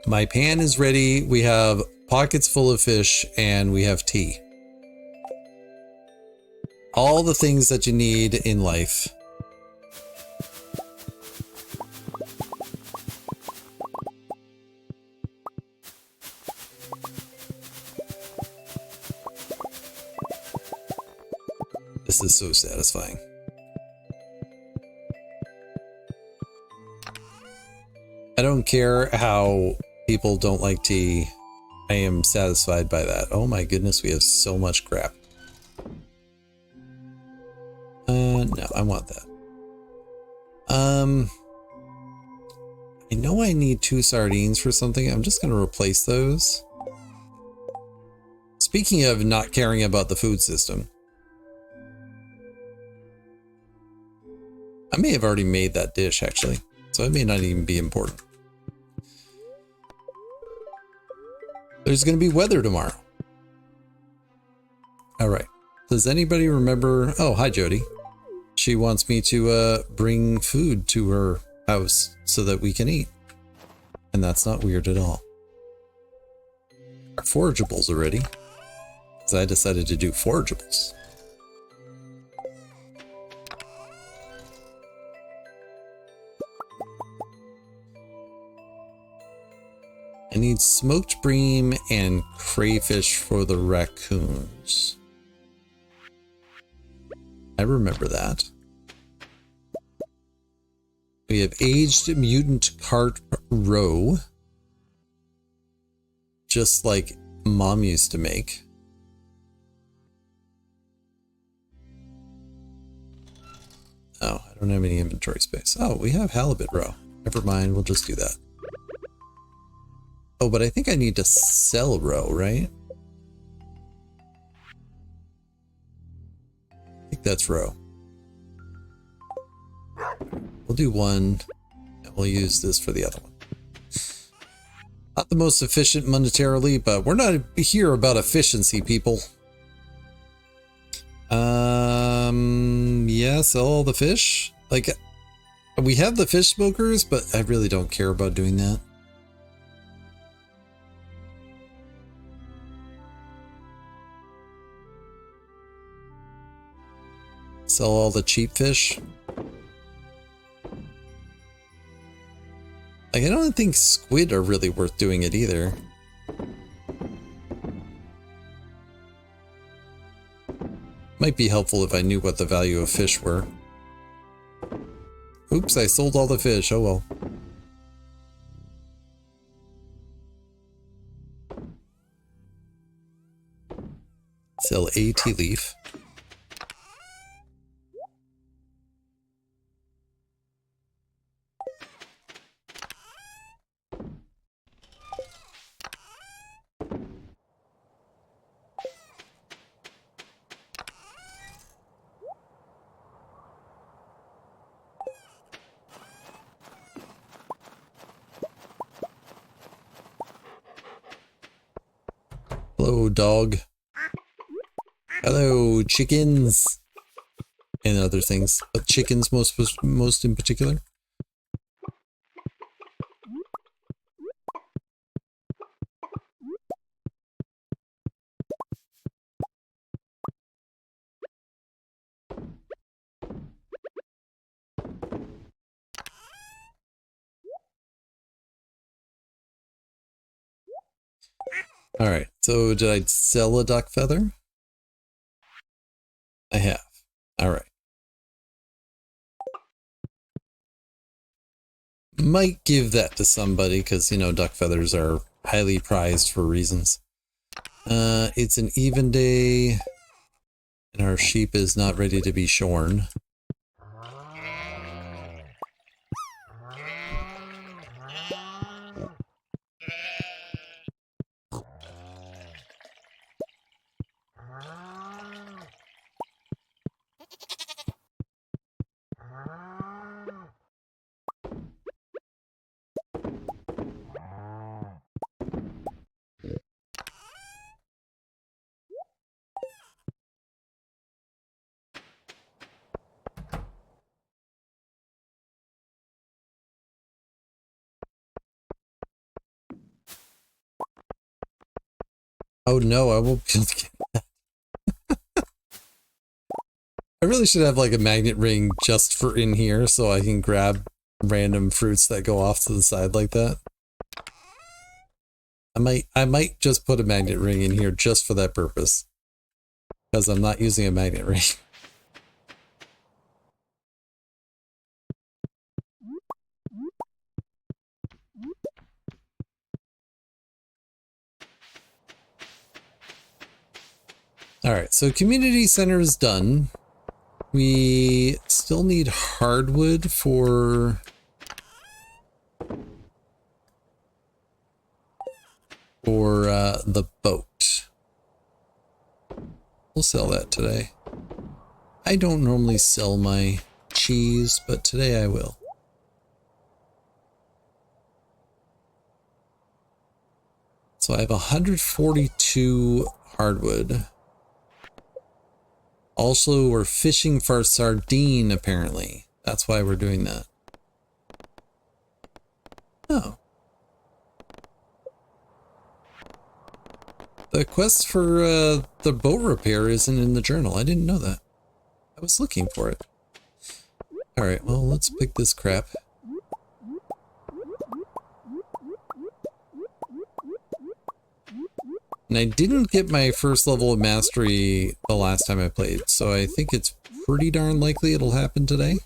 My pan is ready. We have pockets full of fish and we have tea. All the things that you need in life. This is so satisfying. I don't care how people don't like tea. I am satisfied by that. Oh my goodness, we have so much crap. No, I want that. I know I need 2 sardines for something. I'm just going to replace those. Speaking of not caring about the food system, I may have already made that dish actually, so it may not even be important. There's going to be weather tomorrow. All right. Does anybody remember? Oh, hi, Jody. She wants me to bring food to her house so that we can eat. And that's not weird at all. Our forageables are ready. Because I decided to do forageables. I need smoked bream and crayfish for the raccoons. I remember that. We have aged mutant carp roe. Just like Mom used to make. Oh, I don't have any inventory space. Oh, we have halibut roe. Never mind, we'll just do that. Oh, but I think I need to sell roe, right? I think that's roe. We'll do one, and we'll use this for the other one. Not the most efficient monetarily, but we're not here about efficiency, people. Yeah, sell all the fish. Like, we have the fish smokers, but I really don't care about doing that. Sell all the cheap fish. Like, I don't think squid are really worth doing it either. Might be helpful if I knew what the value of fish were. Oops, I sold all the fish. Oh well. Sell a tea leaf. Hello, dog. Hello, chickens. And other things, but chickens most in particular. All right, so did I sell a duck feather? I have. All right. Might give that to somebody because, you know, duck feathers are highly prized for reasons. It's an even day and our sheep is not ready to be shorn. Oh no, I won't be able to get that. I really should have like a magnet ring just for in here so I can grab random fruits that go off to the side like that. I might just put a magnet ring in here just for that purpose. Because I'm not using a magnet ring. Alright, so community center is done. We still need hardwood for the boat. We'll sell that today. I don't normally sell my cheese, but today I will. So I have 142 hardwood. Also, we're fishing for sardine, apparently. That's why we're doing that. Oh. The quest for the boat repair isn't in the journal. I didn't know that. I was looking for it. Alright, well, let's pick this crap. And I didn't get my first level of mastery the last time I played, so I think it's pretty darn likely it'll happen today.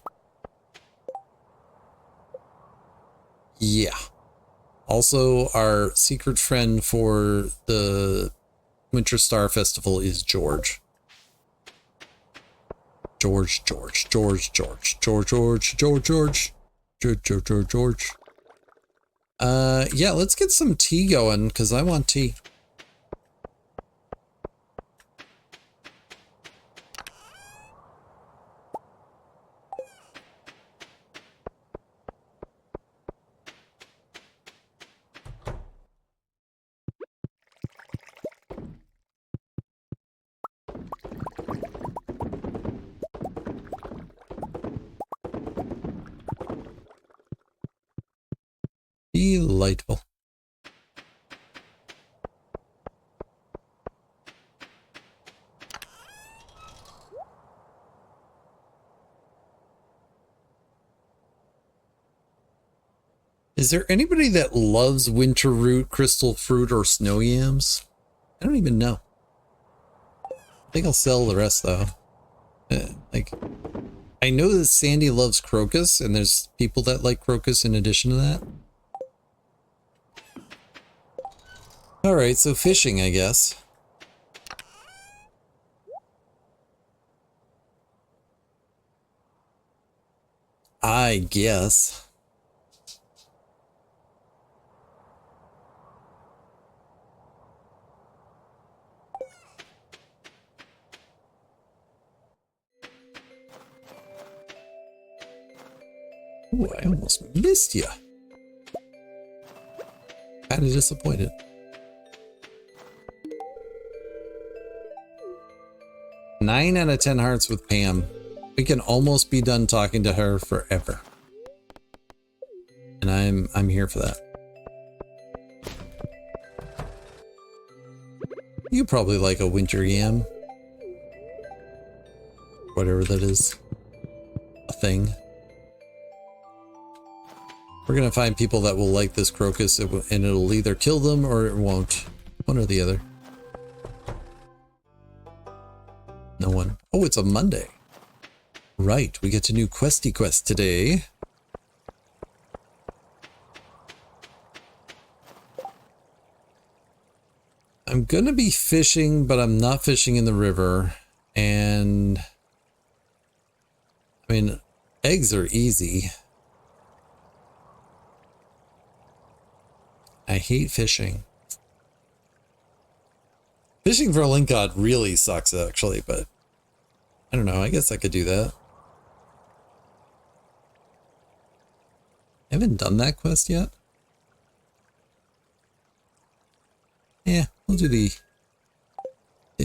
Yeah. Also, our secret friend for the Winter Star Festival is George. George. Yeah, let's get some tea going, because I want tea. Delightful. Is there anybody that loves winter root, crystal fruit, or snow yams? I don't even know. I think I'll sell the rest though. I know that Sandy loves crocus, and there's people that like crocus in addition to that. Alright, so fishing, I guess. I guess. Ooh, I almost missed you. Kinda disappointed. Nine out of 10 hearts with Pam. We can almost be done talking to her forever. And I'm here for that. You probably like a winter yam. Whatever that is. A thing. We're gonna find people that will like this crocus, and it'll either kill them or it won't. One or the other. No one. Oh, it's a Monday. Right, we get a new questy quest today. I'm gonna be fishing, but I'm not fishing in the river. And I mean, eggs are easy. I hate fishing. Fishing for a lingcod really sucks, actually, but I don't know. I guess I could do that. I haven't done that quest yet. Yeah, we'll do the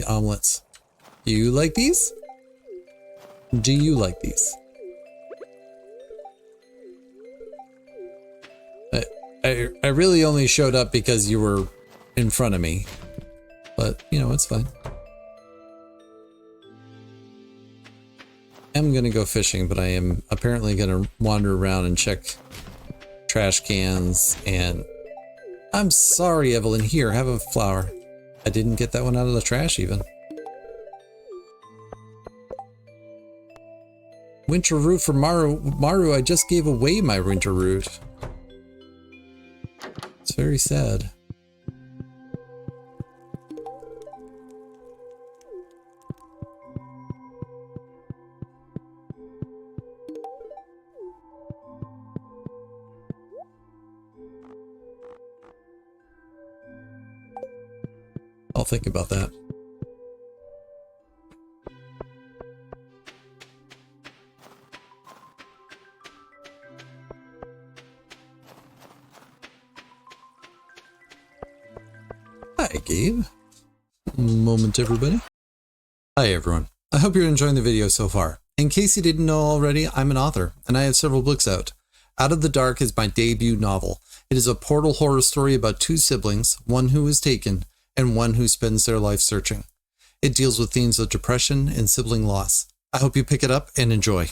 omelets. Do you like these? Do you like these? I really only showed up because you were in front of me. But, you know, it's fine. I'm gonna go fishing, but I am apparently gonna wander around and check trash cans. And I'm sorry, Evelyn. Here, have a flower. I didn't get that one out of the trash even. Winter root for Maru. Maru, I just gave away my winter root. It's very sad. I'll think about that. Hi, Gabe. Moment, everybody. Hi, everyone. I hope you're enjoying the video so far. In case you didn't know already, I'm an author, and I have several books out. Out of the Dark is my debut novel. It is a portal horror story about two siblings, one who is taken, and one who spends their life searching. It deals with themes of depression and sibling loss. I hope you pick it up and enjoy.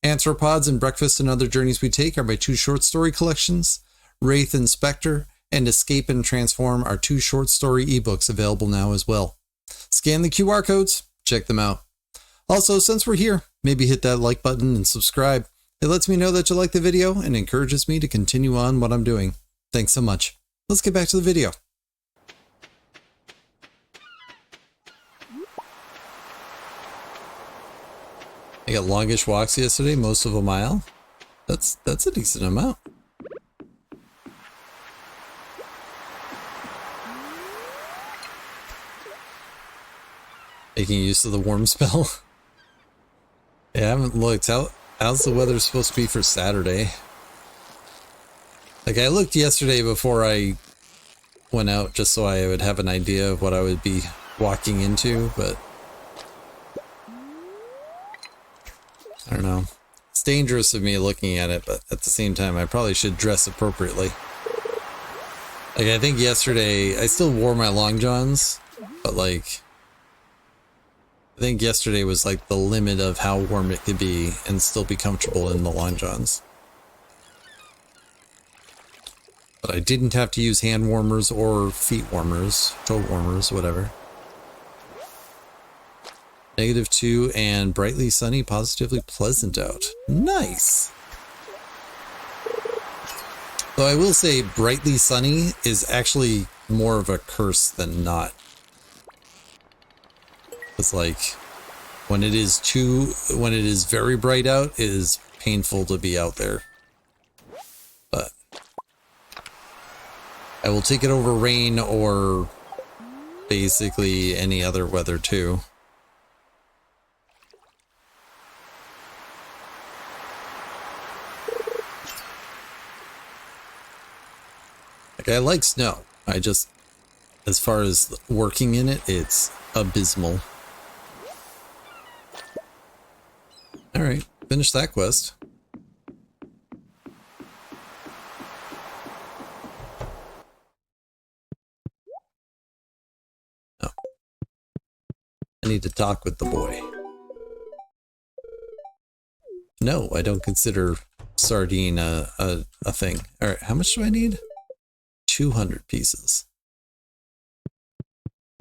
Anthropods and Breakfast and Other Journeys We Take are my two short story collections. Wraith and Spectre and Escape and Transform are two short story ebooks available now as well. Scan the QR codes, check them out. Also, since we're here, maybe hit that like button and subscribe. It lets me know that you like the video and encourages me to continue on what I'm doing. Thanks so much. Let's get back to the video. I got longish walks yesterday, most of a mile. That's a decent amount. Making use of the warm spell. Yeah, I haven't looked. How's the weather supposed to be for Saturday? Like, I looked yesterday before I went out just so I would have an idea of what I would be walking into, but I don't know. It's dangerous of me looking at it, but at the same time, I probably should dress appropriately. Like, I think yesterday, I still wore my long johns, but like, I think yesterday was like the limit of how warm it could be and still be comfortable in the long johns. But I didn't have to use hand warmers or feet warmers, toe warmers, whatever. -2 and brightly sunny, positively pleasant out. Nice! Though I will say brightly sunny is actually more of a curse than not. It's like when it is very bright out, it is painful to be out there. But I will take it over rain or basically any other weather too. Like, I like snow. I just, as far as working in it, it's abysmal. Alright, finish that quest. Oh. I need to talk with the boy. No, I don't consider sardine a thing. Alright, how much do I need? 200 pieces.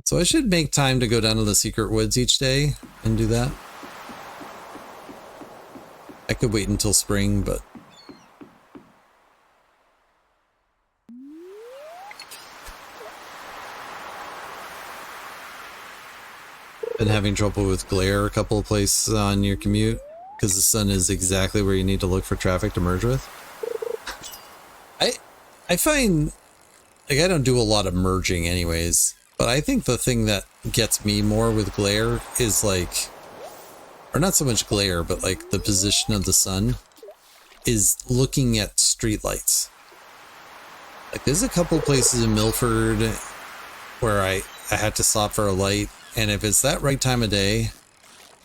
So I should make time to go down to the secret woods each day and do that. I could wait until spring, but been having trouble with glare a couple of places on your commute because the sun is exactly where you need to look for traffic to merge with. I find, like, I don't do a lot of merging anyways, but I think the thing that gets me more with glare is like, or not so much glare, but like the position of the sun is looking at streetlights. Like, there's a couple places in Milford where I had to stop for a light, and if it's that right time of day,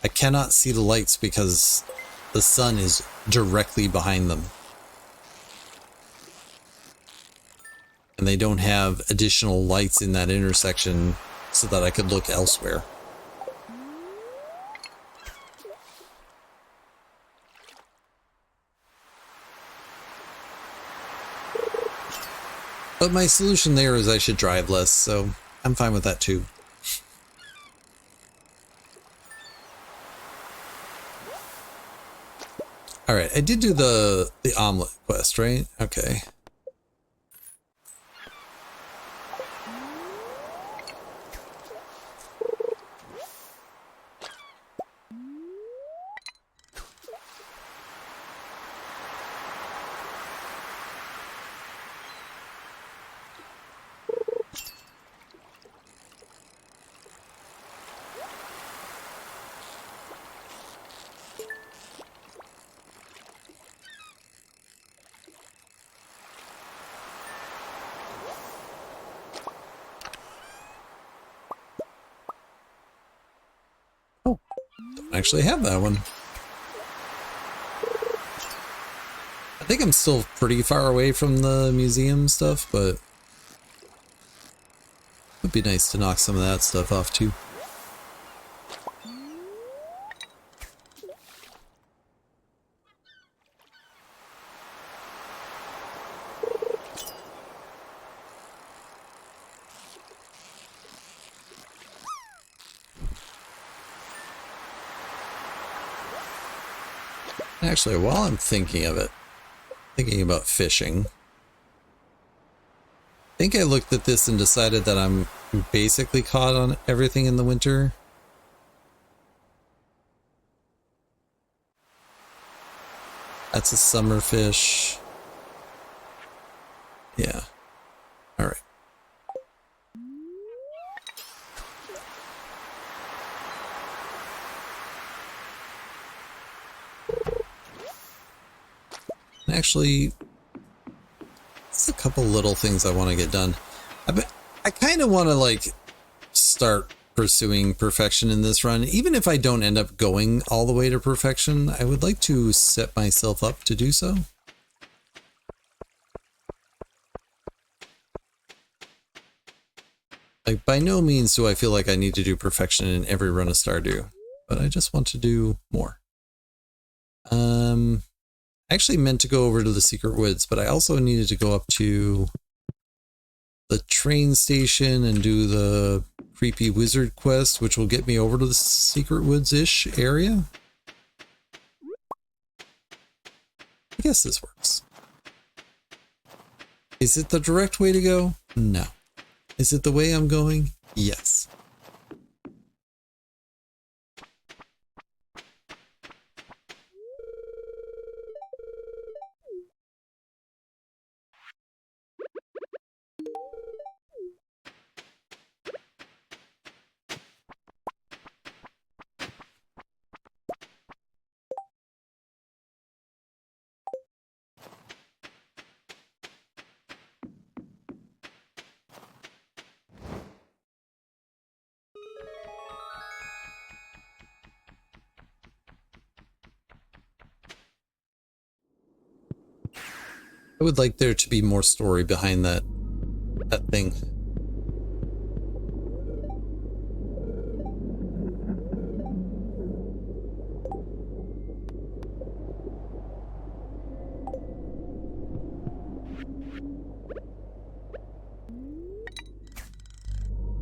I cannot see the lights because the sun is directly behind them. And they don't have additional lights in that intersection so that I could look elsewhere. But my solution there is I should drive less, so I'm fine with that too. Alright, I did do the omelet quest, right? Okay. Oh, don't actually have that one. I think I'm still pretty far away from the museum stuff, but it would be nice to knock some of that stuff off too. Actually, while I'm thinking of it, thinking about fishing, I think I looked at this and decided that I'm basically caught on everything in the winter. That's a summer fish. Yeah. All right. Actually, there's a couple little things I want to get done. I kind of want to like start pursuing perfection in this run. Even if I don't end up going all the way to perfection, I would like to set myself up to do so. Like, by no means do I feel like I need to do perfection in every run of Stardew, but I just want to do more. I actually meant to go over to the Secret Woods, but I also needed to go up to the train station and do the creepy wizard quest, which will get me over to the Secret Woods-ish area. I guess this works. Is it the direct way to go? No. Is it the way I'm going? Yes. I would like there to be more story behind that thing.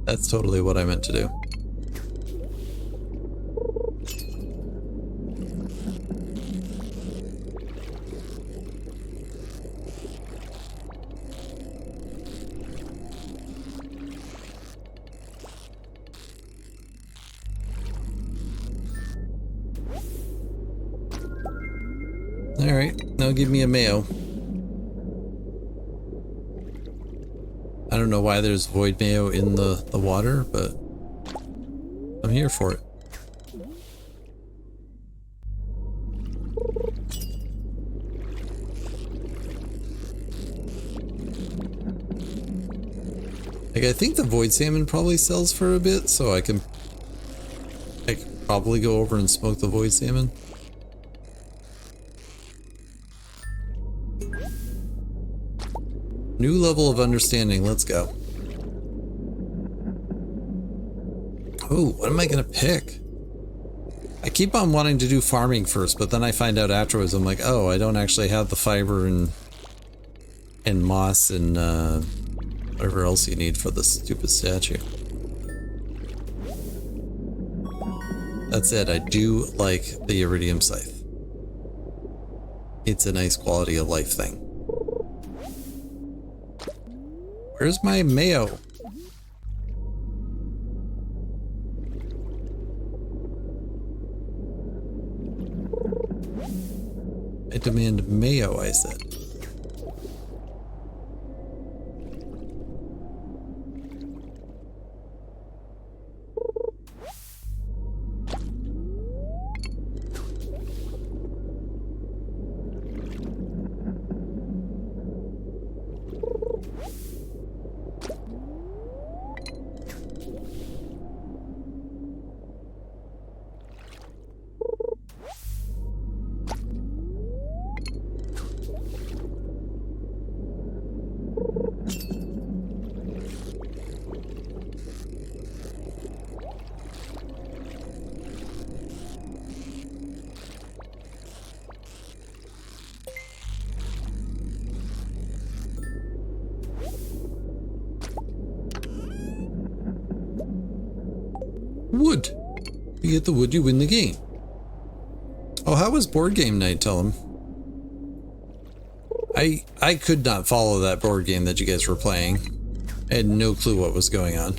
That's totally what I meant to do. Alright, now give me a mayo. I don't know why there's void mayo in the water, but I'm here for it. Like, I think the void salmon probably sells for a bit, so I could probably go over and smoke the void salmon. New level of understanding, let's go. Oh, what am I gonna pick? I keep on wanting to do farming first, but then I find out afterwards, I'm like, oh, I don't actually have the fiber and moss and whatever else you need for the stupid statue. That's it, I do like the iridium scythe. It's a nice quality of life thing. Where's my mayo? I demand mayo, I said. Wood. You get the wood, you win the game. Oh, how was board game night? Tell him. I could not follow that board game that you guys were playing. I had no clue what was going on.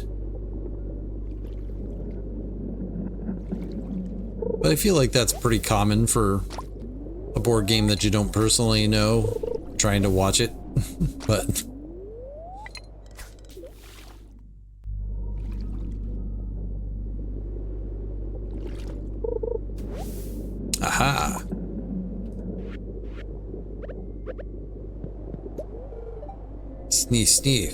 But I feel like that's pretty common for a board game that you don't personally know, trying to watch it. But aha. Sniff, sniff.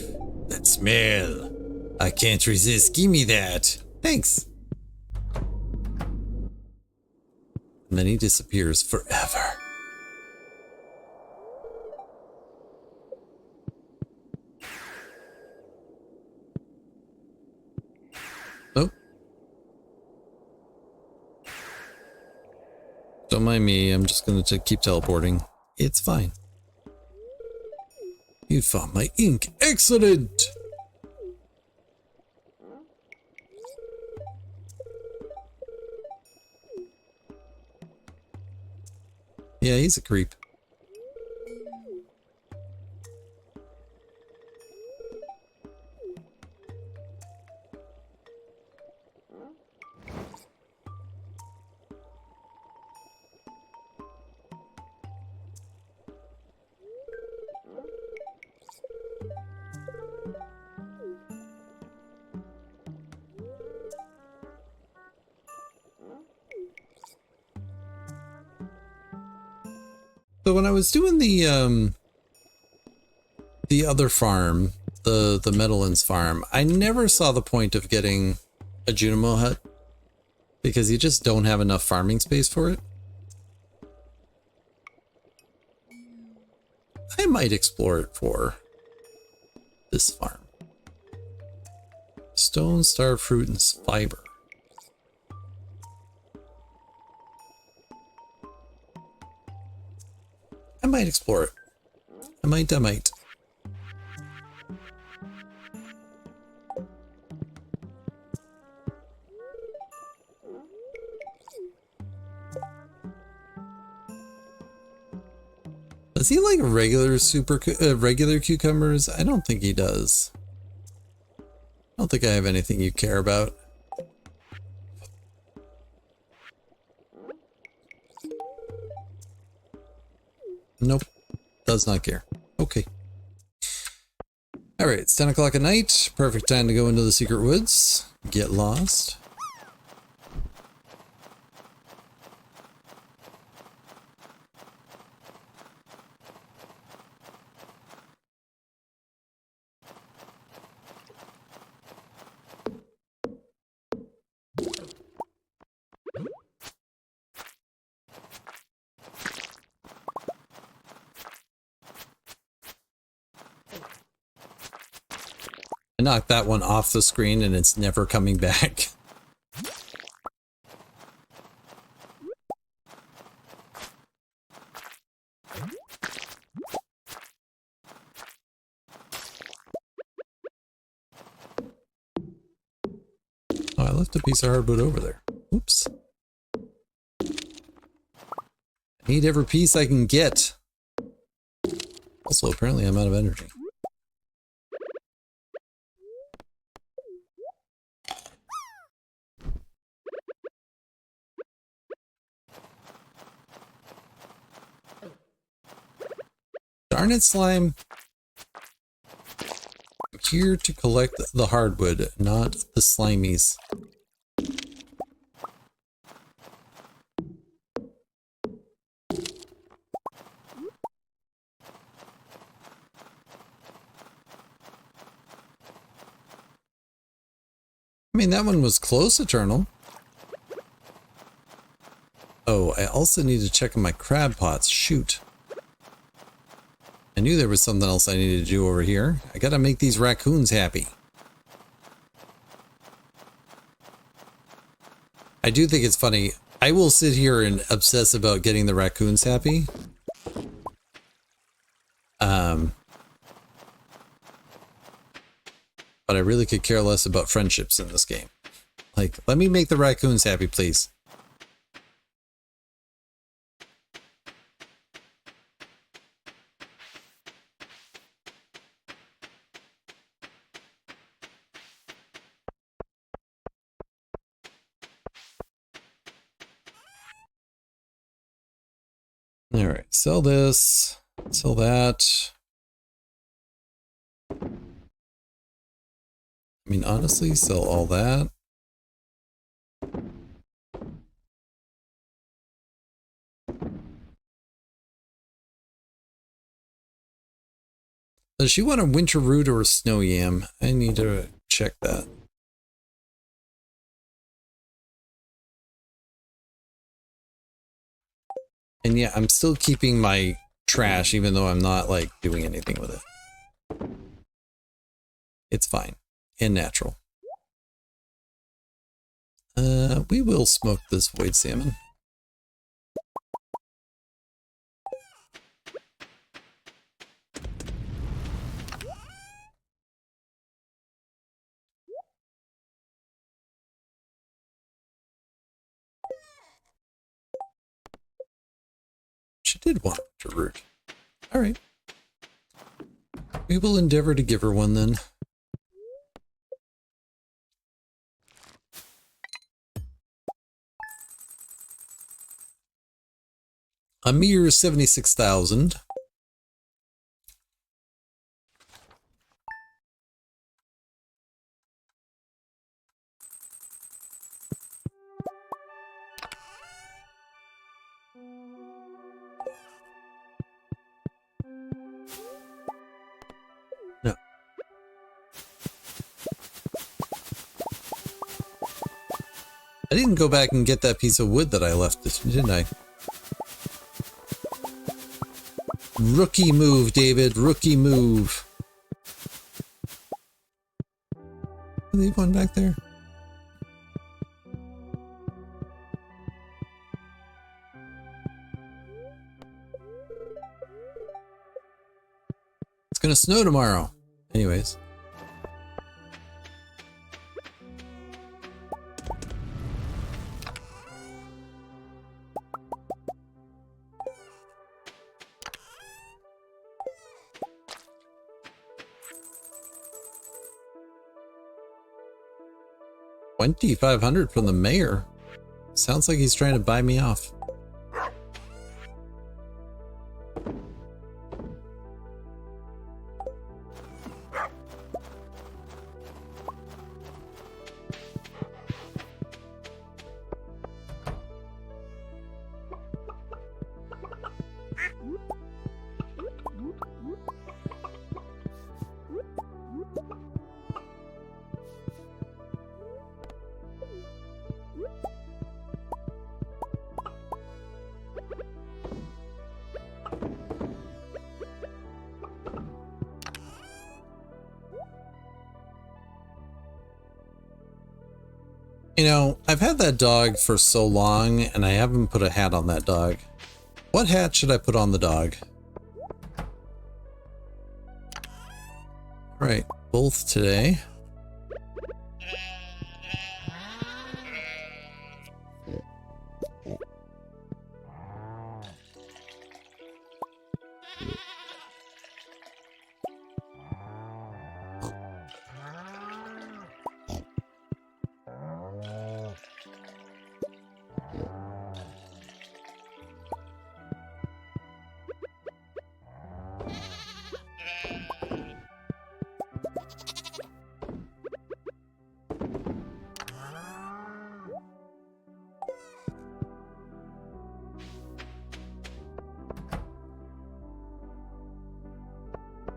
That smell. I can't resist. Give me that. Thanks. And then he disappears forever. Nope. Don't mind me. I'm just going to keep teleporting. It's fine. You found my ink. Excellent! Yeah, he's a creep. So when I was doing the other farm, the Meadowlands farm, I never saw the point of getting a Junimo hut because you just don't have enough farming space for it. I might explore it for this farm. Stone, star fruit, and fiber. I might explore it. I might. Does he like regular regular cucumbers? I don't think he does. I don't think I have anything you care about. Nope. Does not care. Okay. Alright, it's 10 o'clock at night. Perfect time to go into the secret woods. Get lost. I knocked that one off the screen and it's never coming back. left a piece of hardwood over there. Oops. I need every piece I can get. Also, apparently I'm out of energy. Darn it, slime. I'm here to collect the hardwood, not the slimies. I mean, that one was close, Eternal. Oh, I also need to check on my crab pots. Shoot. I knew there was something else I needed to do over here. I gotta make these raccoons happy. I do think it's funny. I will sit here and obsess about getting the raccoons happy. But I really could care less about friendships in this game. Like, let me make the raccoons happy, please. Alright, sell this, sell that. I mean, honestly, sell all that. Does she want a winter root or a snow yam? I need to check that. And yeah, I'm still keeping my trash even though I'm not like doing anything with it. It's fine and natural. We will smoke this void salmon. She did want to root. All right. We will endeavor to give her one then. A mere 76,000. No. I didn't go back and get that piece of wood that I left, didn't I? Rookie move, David. Rookie move. Leave one back there. It's gonna snow tomorrow. Anyways. $2,500 from the mayor. Sounds like he's trying to buy me off. You know, I've had that dog for so long and I haven't put a hat on that dog. What hat should I put on the dog? Right, both today.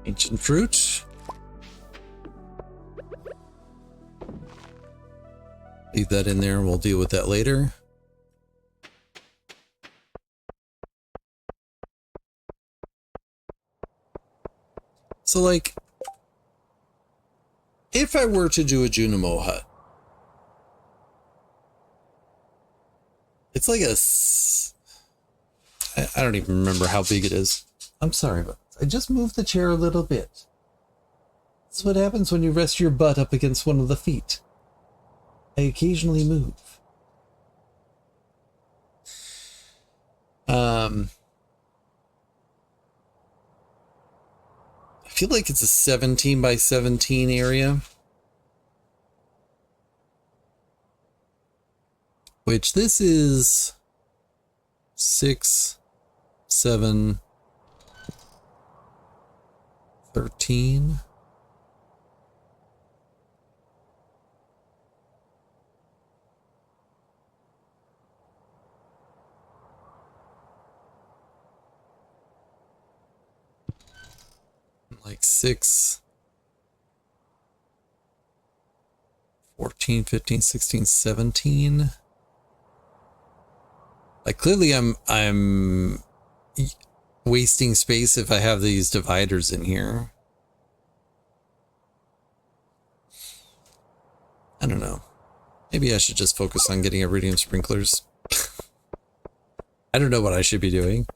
Ancient fruit. Leave that in there and we'll deal with that later. So like, if I were to do a Junimo hut, it's like I don't even remember how big it is. I'm sorry, but I just moved the chair a little bit. That's what happens when you rest your butt up against one of the feet. I occasionally move. I feel like it's a 17 by 17 area. Which this is 6, 7, 13. Like 6, 14, 15, 16, 17. Like clearly I'm wasting space if I have these dividers in here. I don't know. Maybe I should just focus on getting iridium sprinklers. I don't know what I should be doing.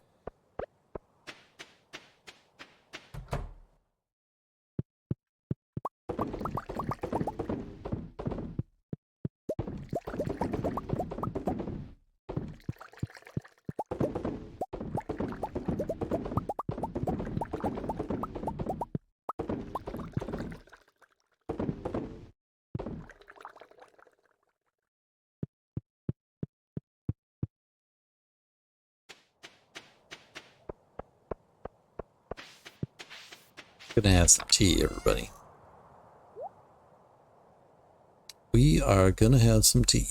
Gonna have some tea, everybody. We are gonna have some tea.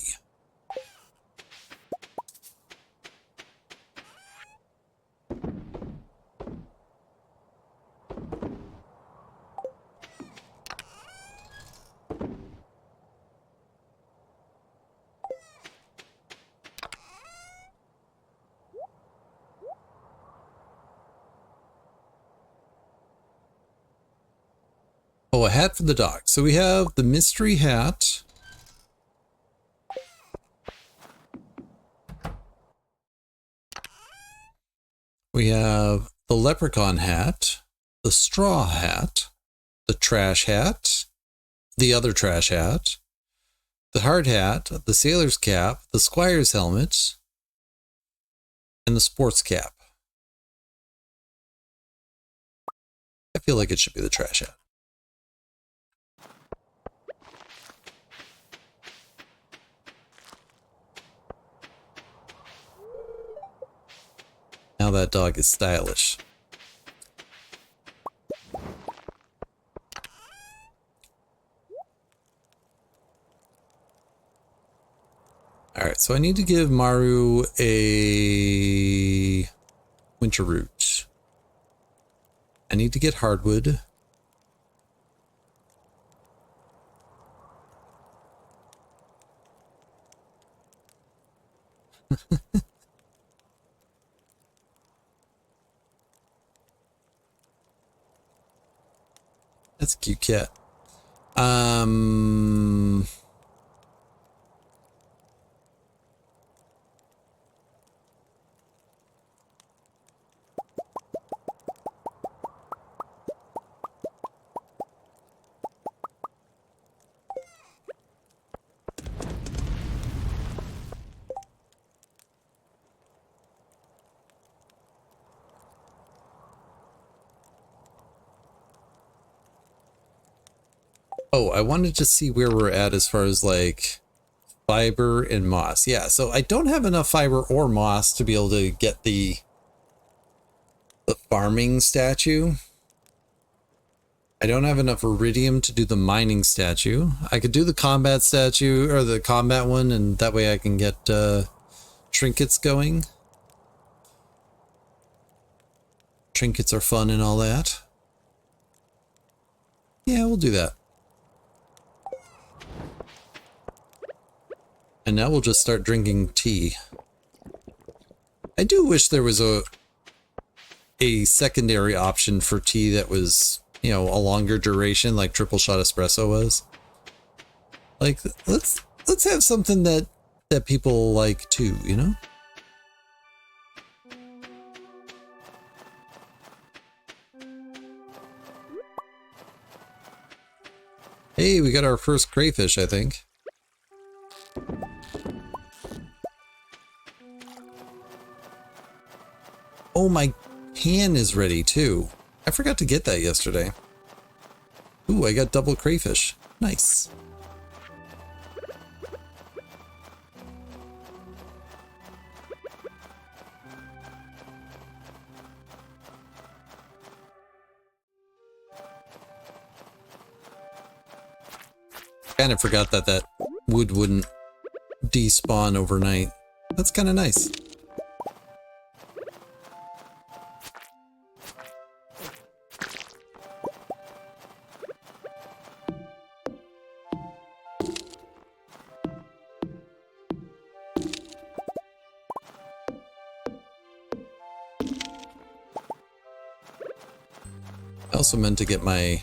Oh, a hat for the dog. So we have the mystery hat. We have the leprechaun hat, the straw hat, the trash hat, the other trash hat, the hard hat, the sailor's cap, the squire's helmet, and the sports cap. I feel like it should be the trash hat. Now that dog is stylish. Alright, so I need to give Maru a winter root. I need to get hardwood. That's a cute cat. Oh, I wanted to see where we're at as far as like fiber and moss. Yeah, so I don't have enough fiber or moss to be able to get the farming statue. I don't have enough iridium to do the mining statue. I could do the combat statue or the combat one, and that way I can get trinkets going. Trinkets are fun and all that. Yeah, we'll do that. And now we'll just start drinking tea. I do wish there was a secondary option for tea that was, you know, a longer duration, like triple shot espresso was. Like, let's have something that people like too, you know? Hey, we got our first crayfish, I think. Oh, my pan is ready too. I forgot to get that yesterday. Ooh, I got double crayfish. Nice. Kind of forgot that that wood wouldn't despawn overnight. That's kind of nice. I also meant to get my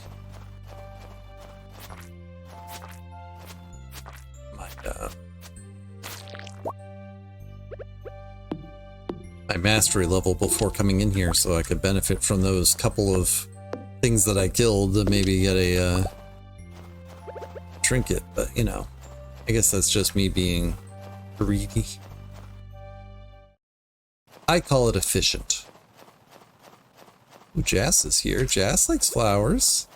mastery level before coming in here, so I could benefit from those couple of things that I killed to maybe get a trinket. But you know, I guess that's just me being greedy. I call it efficient. Ooh, Jas is here. Jas likes flowers.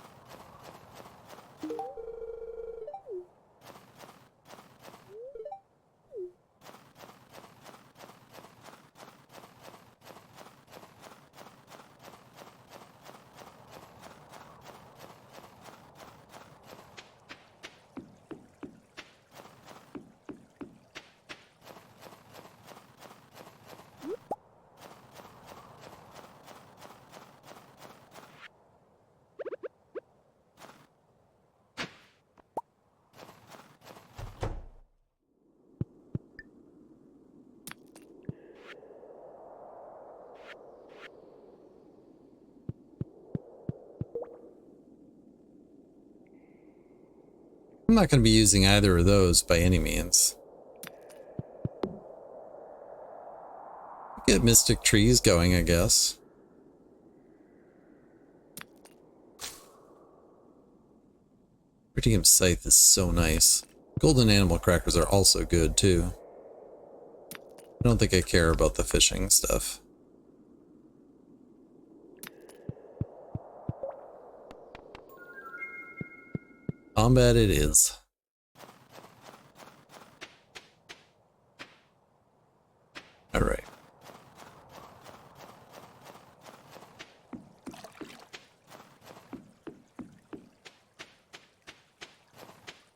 I'm not going to be using either of those by any means. Get mystic trees going, I guess. Radium scythe is so nice. Golden animal crackers are also good too. I don't think I care about the fishing stuff. Combat it is. All right.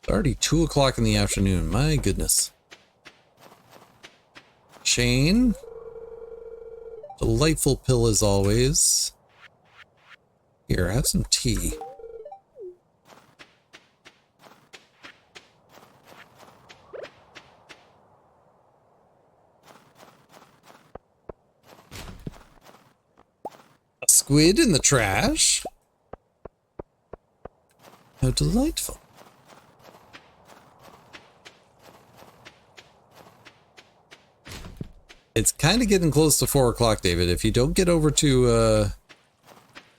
It's already 2 o'clock in the afternoon. My goodness. Shane. Delightful pill as always. Here, have some tea. A squid in the trash? How delightful. It's kind of getting close to 4 o'clock, David. If you don't get over to,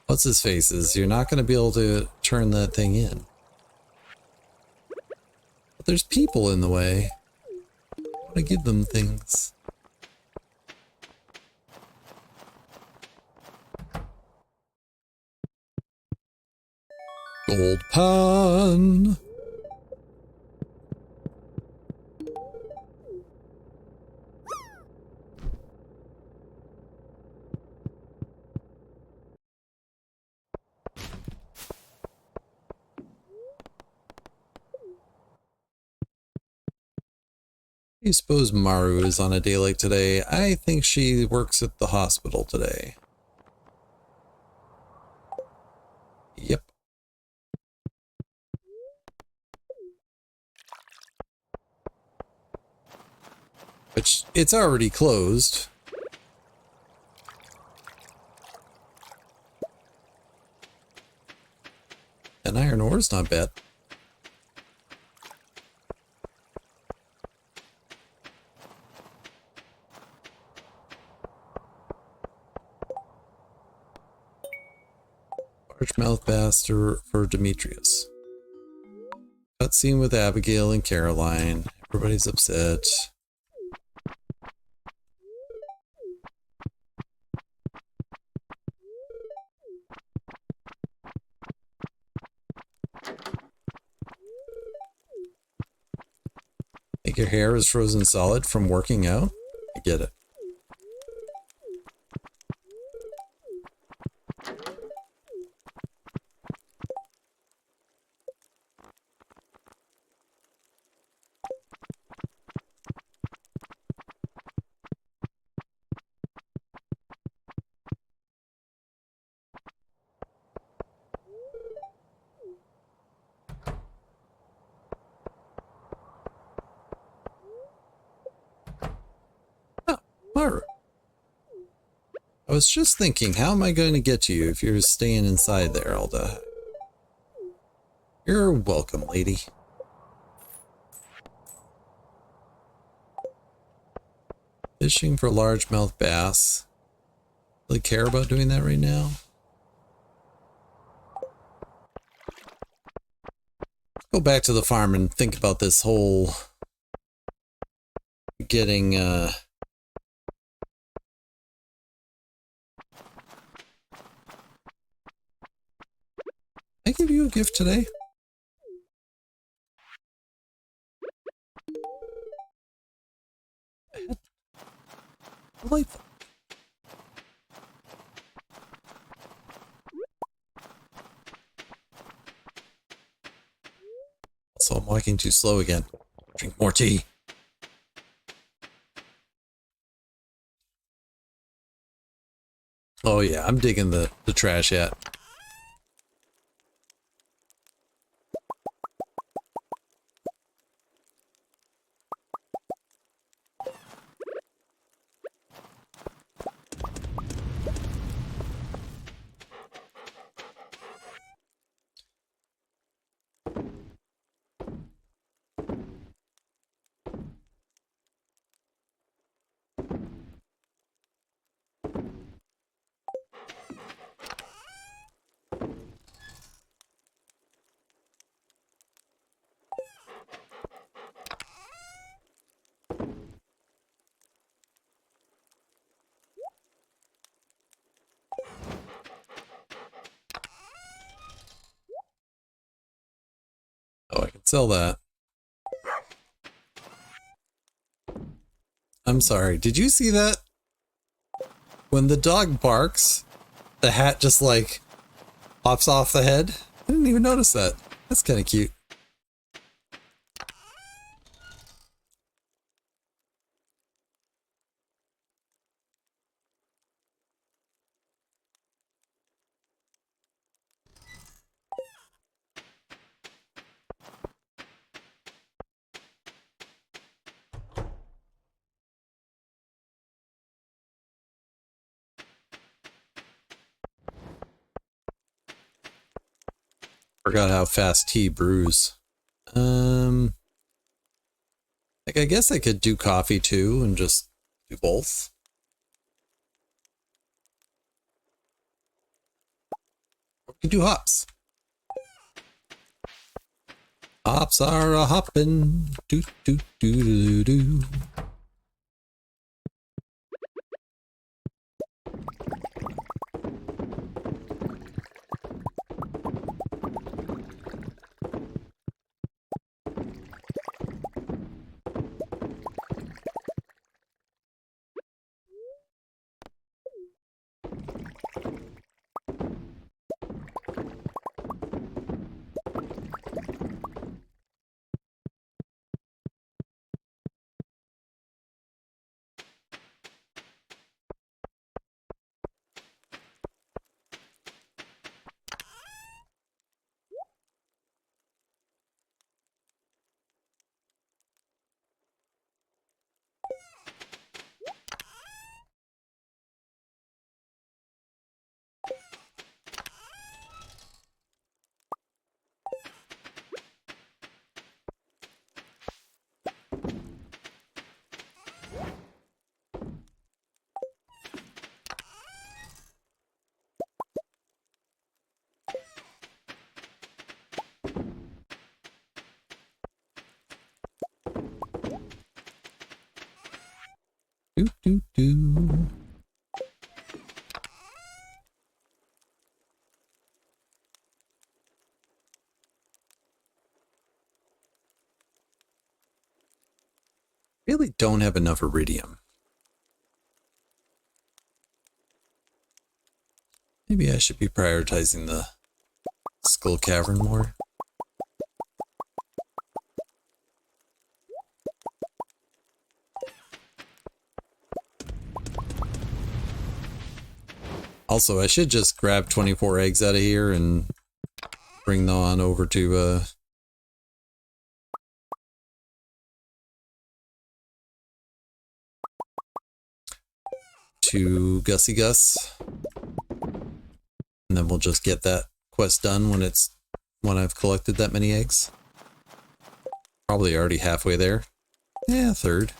what's his faces, you're not going to be able to turn that thing in. But there's people in the way. I want to give them things. Gold pan. I suppose Maru is on a day like today. I think she works at the hospital today. Yep. Which, it's already closed. An iron ore's not bad. Largemouth bass for Demetrius. Cutscene with Abigail and Caroline. Everybody's upset. Think your hair is frozen solid from working out? I get it. Mara. I was just thinking, how am I going to get to you if you're staying inside there all day? You're welcome, lady. Fishing for largemouth bass. Really care about doing that right now? Go back to the farm and think about this whole getting I give you a gift today? Delightful. So I'm walking too slow again. Drink more tea. Oh yeah, I'm digging the trash hat. Oh, I can sell that. I'm sorry, did you see that? When the dog barks, the hat just like pops off the head. I didn't even notice that. That's kind of cute. Forgot how fast tea brews. Like I guess I could do coffee too and just do both. Or we could do hops. Hops are a hoppin'. Do do do do do. Do do. Really don't have enough iridium. Maybe I should be prioritizing the skull cavern more. Also, I should just grab 24 eggs out of here and bring them on over to Gussie Gus. And then we'll just get that quest done when I've collected that many eggs. Probably already halfway there. Yeah, third.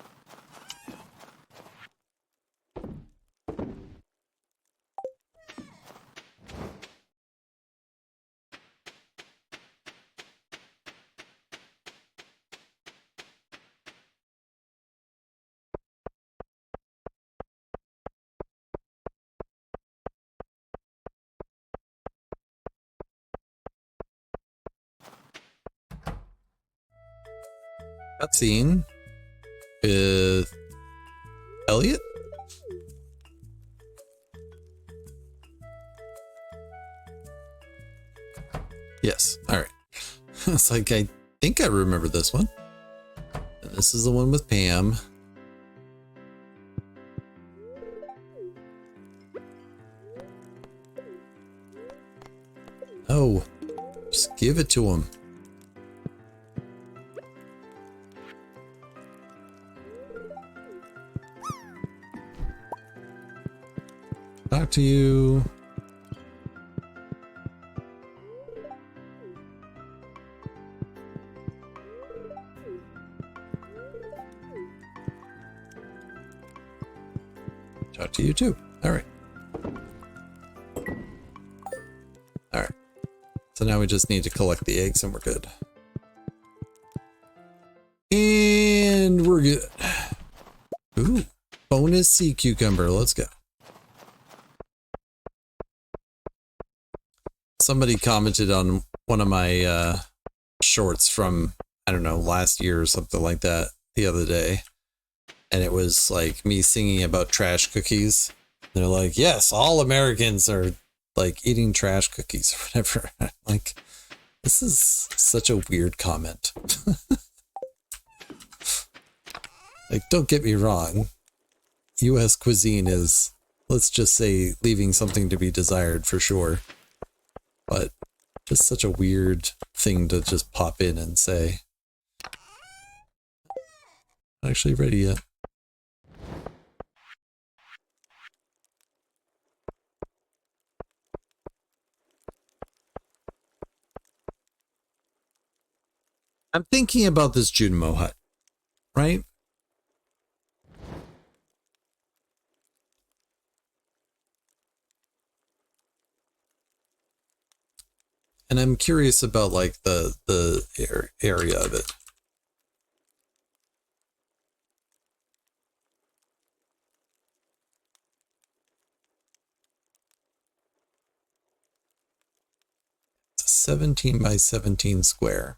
Cutscene with Elliot? Yes, alright. It's like, I think I remember this one. And this is the one with Pam. Oh, just give it to him. Talk to you. Talk to you too. All right. All right. So now we just need to collect the eggs and we're good. And we're good. Ooh, bonus sea cucumber. Let's go. Somebody commented on one of my shorts from, I don't know, last year or something like that the other day. And it was like me singing about trash cookies. They're like, yes, all Americans are like eating trash cookies or whatever. Like, this is such a weird comment. Like, don't get me wrong. US cuisine is, let's just say, leaving something to be desired for sure. But just such a weird thing to just pop in and say. Not actually ready yet. I'm thinking about this Junimo hut, right? And I'm curious about like the area of it. It's a 17 by 17 square.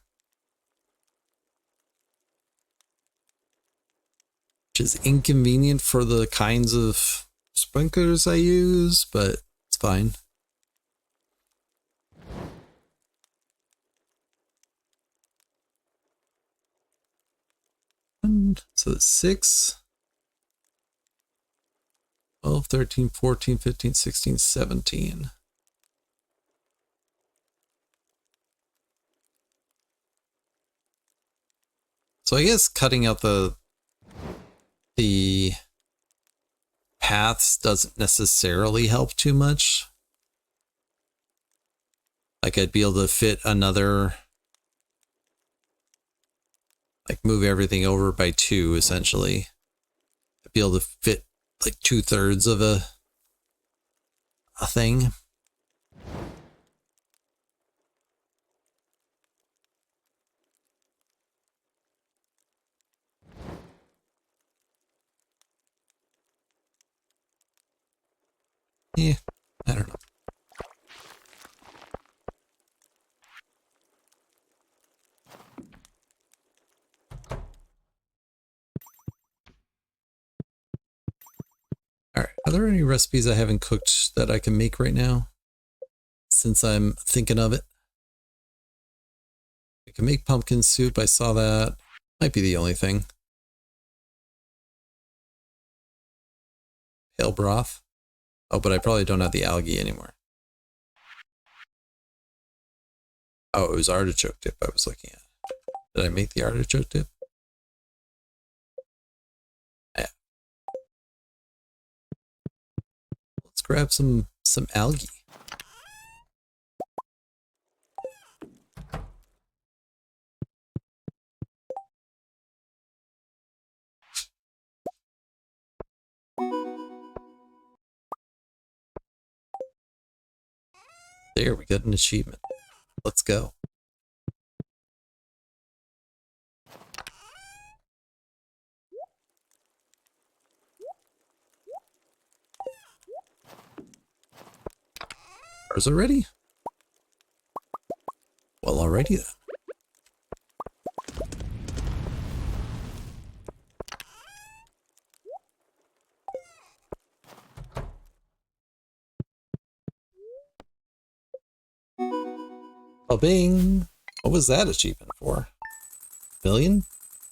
Which is inconvenient for the kinds of sprinklers I use, but it's fine. And so it's 6, 12, 13, 14, 15, 16, 17. So I guess cutting out the paths doesn't necessarily help too much. Like I'd be able to fit another, like move everything over by 2 essentially. I'd be able to fit like 2/3 of a thing. Yeah, I don't know. Alright, are there any recipes I haven't cooked that I can make right now? Since I'm thinking of it. I can make pumpkin soup, I saw that. Might be the only thing. Pale broth. Oh, but I probably don't have the algae anymore. Oh, it was artichoke dip I was looking at. Did I make the artichoke dip? Yeah. Let's grab some algae. There, we got an achievement. Let's go. Ours already? Well, alrighty then. Oh, bing! What was that achievement for? Million?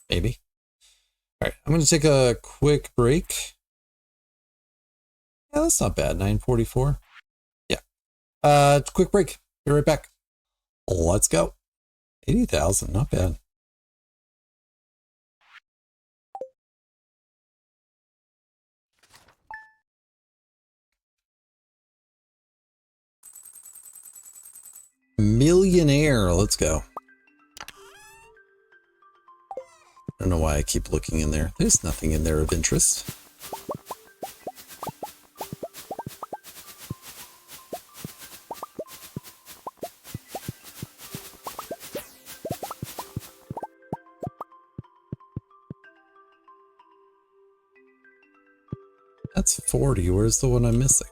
Maybe. Alright, I'm going to take a quick break. Yeah, that's not bad. 9:44. Yeah. Quick break. Be right back. Let's go. 80,000, not bad. Millionaire. Let's go. I don't know why I keep looking in there. There's nothing in there of interest. That's 40. Where's the one I'm missing?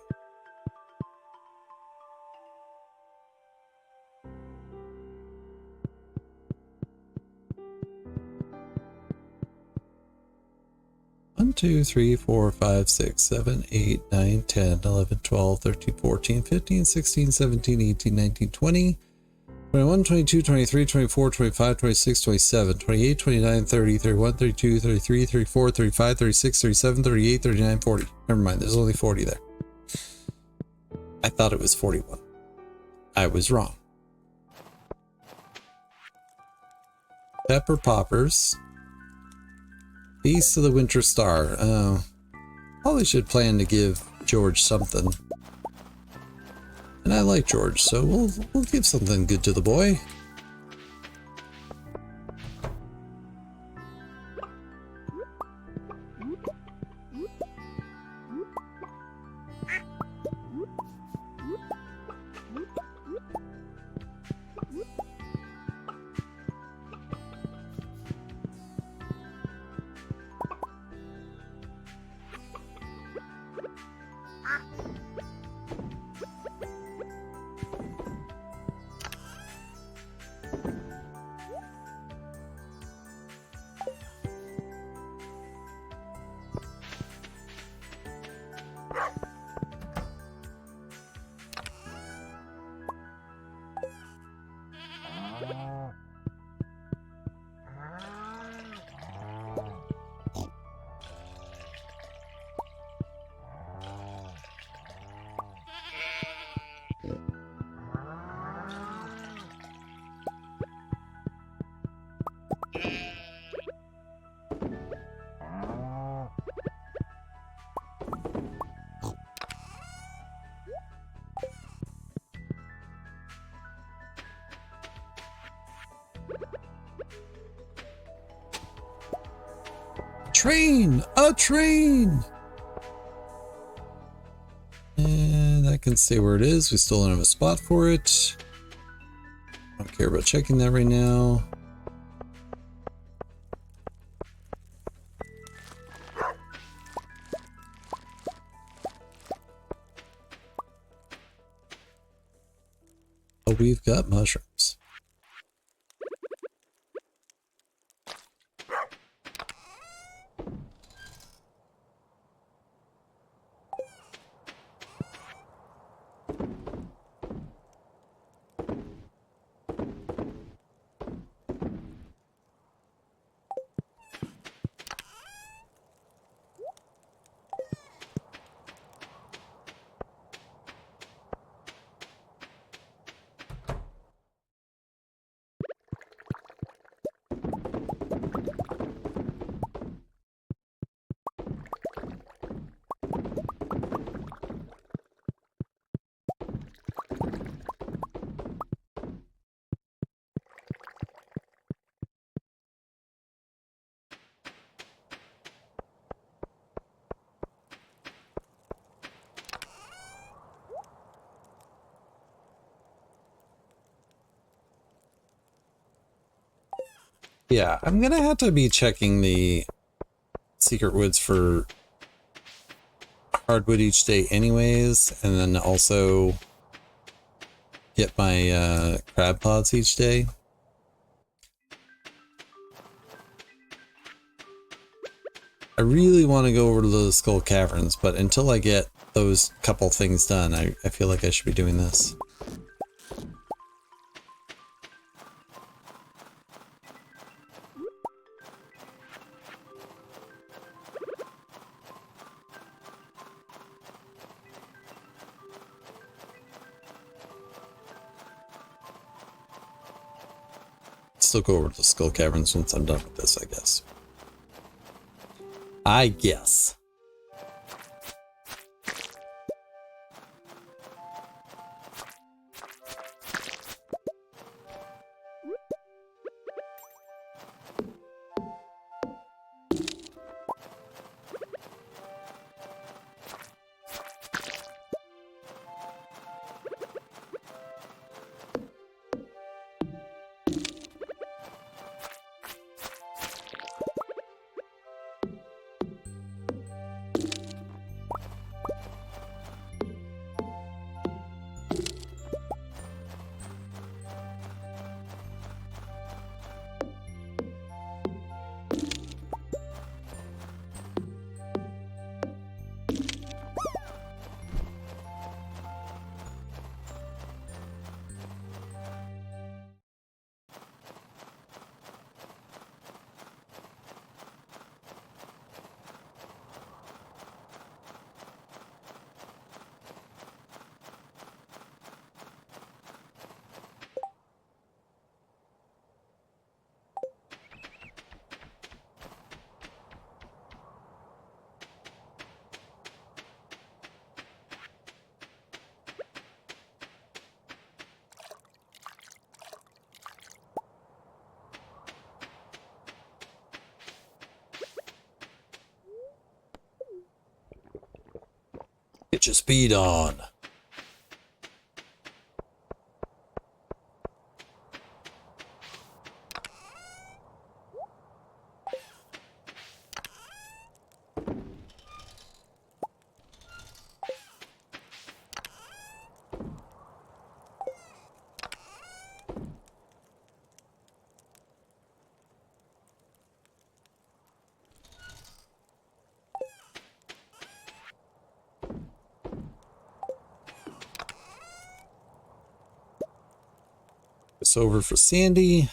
One, 2, 3, 4, 5, 6, 7, 8, 9, 10, 11, 12, 13, 14, 15, 16, 17, 18, 19, 20, 21, 22, 23, 24, 25, 26, 27, 28, 29, 30, 31, 32, 33, 34, 35, 36, 37, 38, 39, 40. Never mind, there's only 40 there. I thought it was 41. I was wrong. Pepper Poppers. Feast of the Winter Star. Probably should plan to give George something. And I like George, so we'll give something good to the boy. Train! A train! And that can stay where it is. We still don't have a spot for it. Don't care about checking that right now. Oh, we've got mushrooms. Yeah, I'm gonna have to be checking the secret woods for hardwood each day anyways, and then also get my crab pods each day. I really want to go over to the Skull Caverns, but until I get those couple things done, I feel like I should be doing this. Still go over to the Skull Caverns once I'm done with this, I guess. I guess. Get your speed on. It's over for Sandy.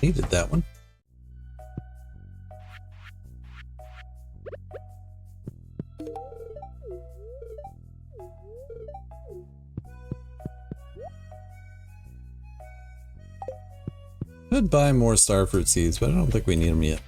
Needed that one. Could buy more starfruit seeds, but I don't think we need them yet.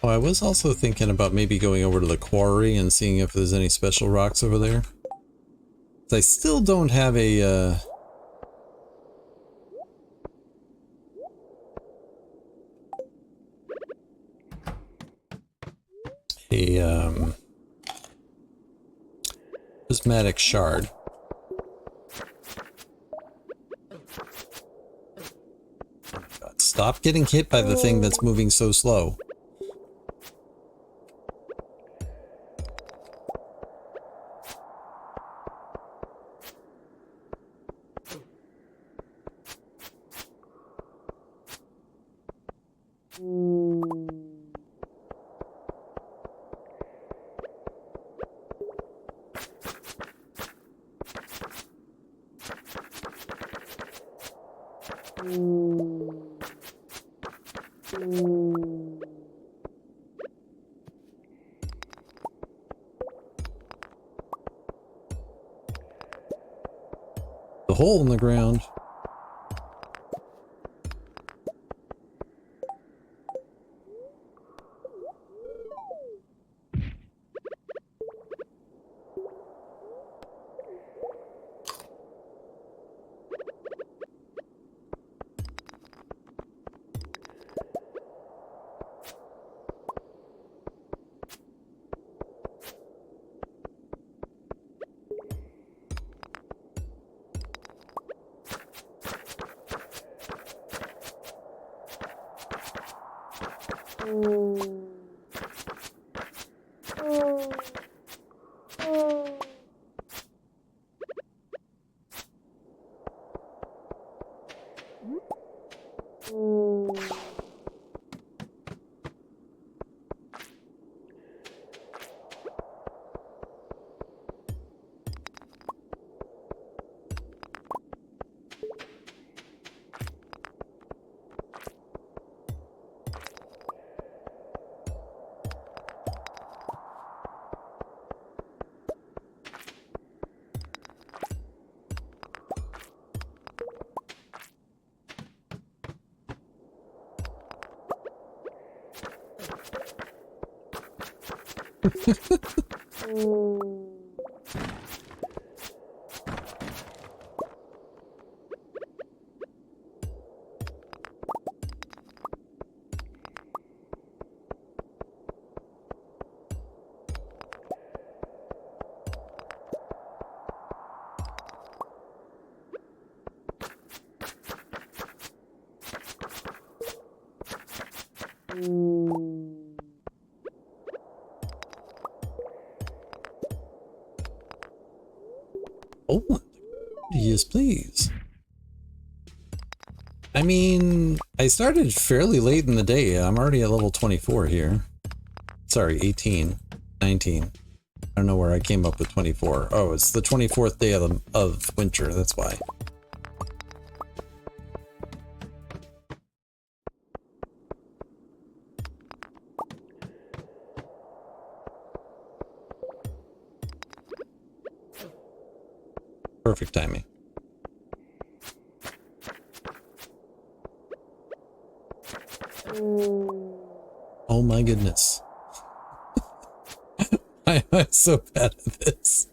Oh, I was also thinking about maybe going over to the quarry and seeing if there's any special rocks over there. I still don't have a, prismatic shard. God, stop getting hit by the thing that's moving so slow. The hole in the ground. Oh, yes, please. I mean, I started fairly late in the day. I'm already at level 24 here. Sorry, 18, 19. I don't know where I came up with 24. Oh, it's the 24th day of winter, that's why. Perfect timing. Oh my goodness. I'm so bad at this.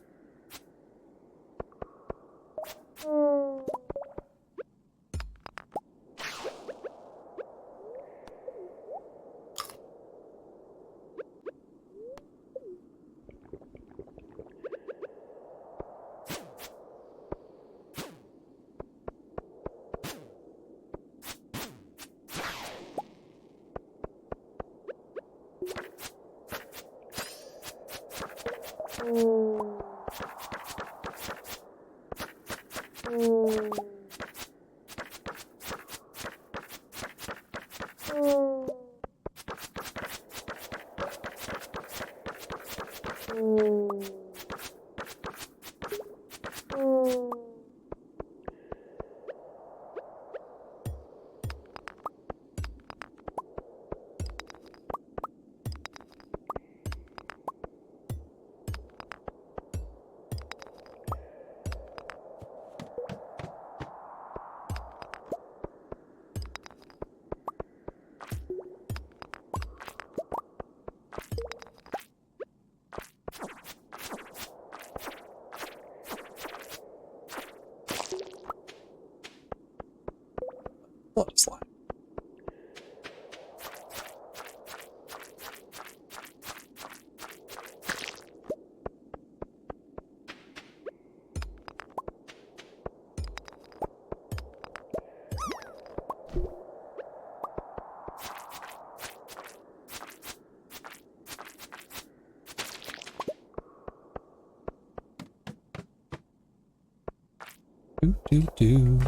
Do, do, do.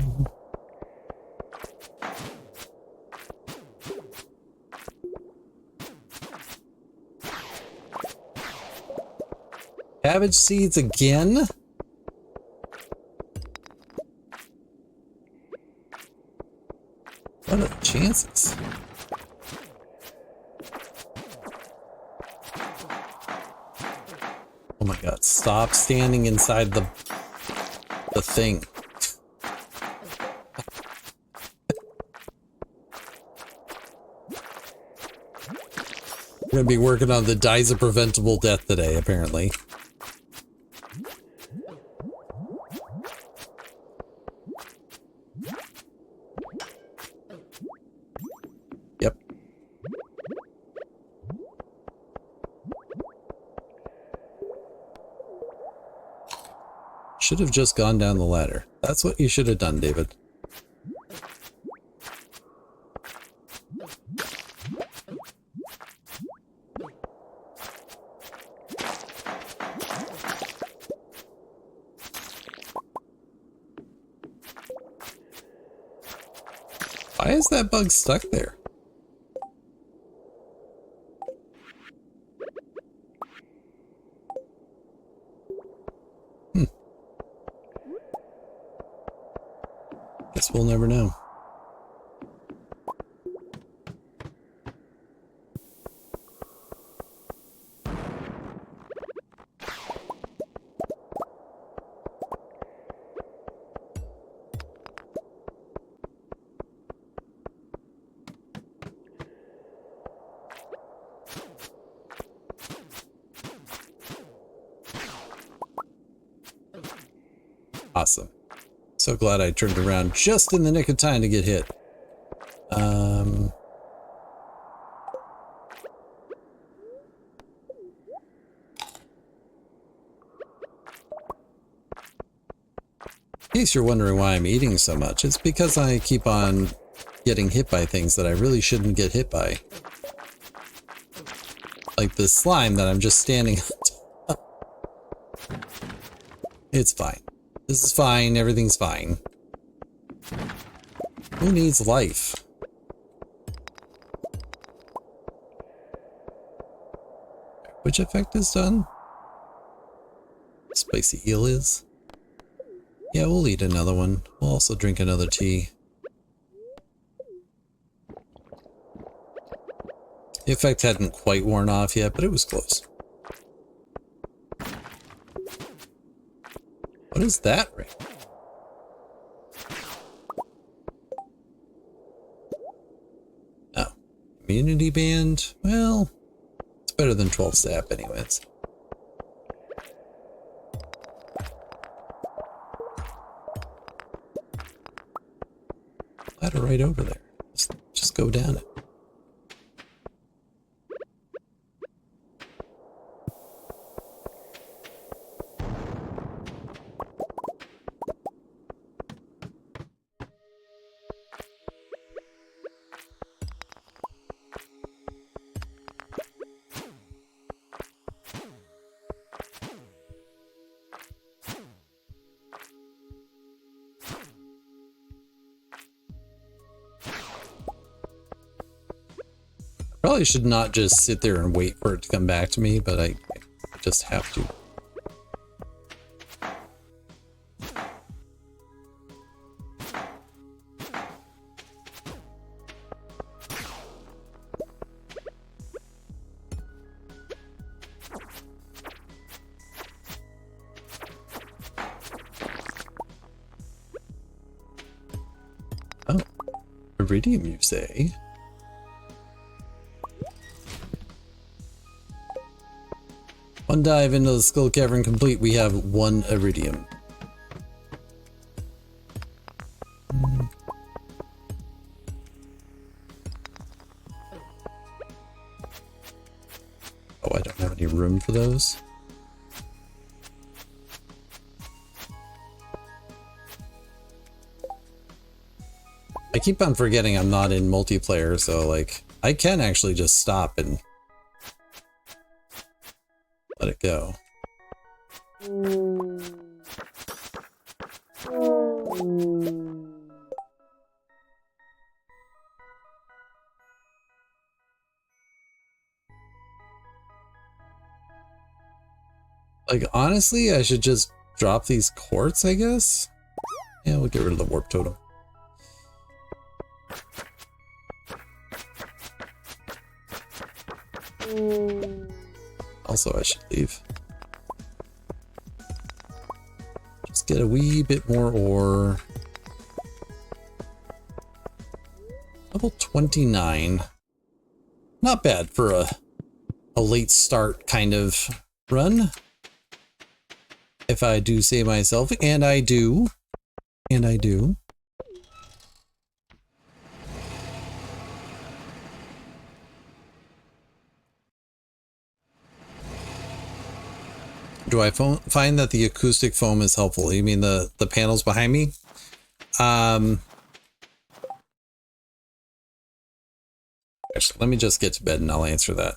Cabbage seeds again? What are the chances? Oh my god, stop standing inside the thing. We're gonna be working on the dies a preventable death today, apparently. Yep. Should have just gone down the ladder. That's what you should have done, David. Why is that bug stuck there? Guess we'll never know. Awesome. So glad I turned around just in the nick of time to get hit. In case you're wondering why I'm eating so much, it's because I keep on getting hit by things that I really shouldn't get hit by. Like the slime that I'm just standing on top. It's fine. This is fine. Everything's fine. Who needs life? Which effect is done? Spicy eel is. Yeah, we'll eat another one. We'll also drink another tea. The effect hadn't quite worn off yet, but it was close. What is that ring? Oh. Immunity band? Well, it's better than 12 sap anyways. Ladder right over there. Just go down it. Probably should not just sit there and wait for it to come back to me, but I just have to. Oh, iridium, you say? One dive into the skull cavern complete, we have 1 iridium. Oh, I don't have any room for those. I keep on forgetting I'm not in multiplayer, so like, I can actually just stop and let it go. Like, honestly, I should just drop these quartz, I guess? Yeah, we'll get rid of the warp totem. Also, I should leave. Just get a wee bit more ore. Level 29. Not bad for a late start kind of run. If I do say myself, and I do. And I do. Do I find that the acoustic foam is helpful? You mean the panels behind me? Actually, let me just get to bed and I'll answer that.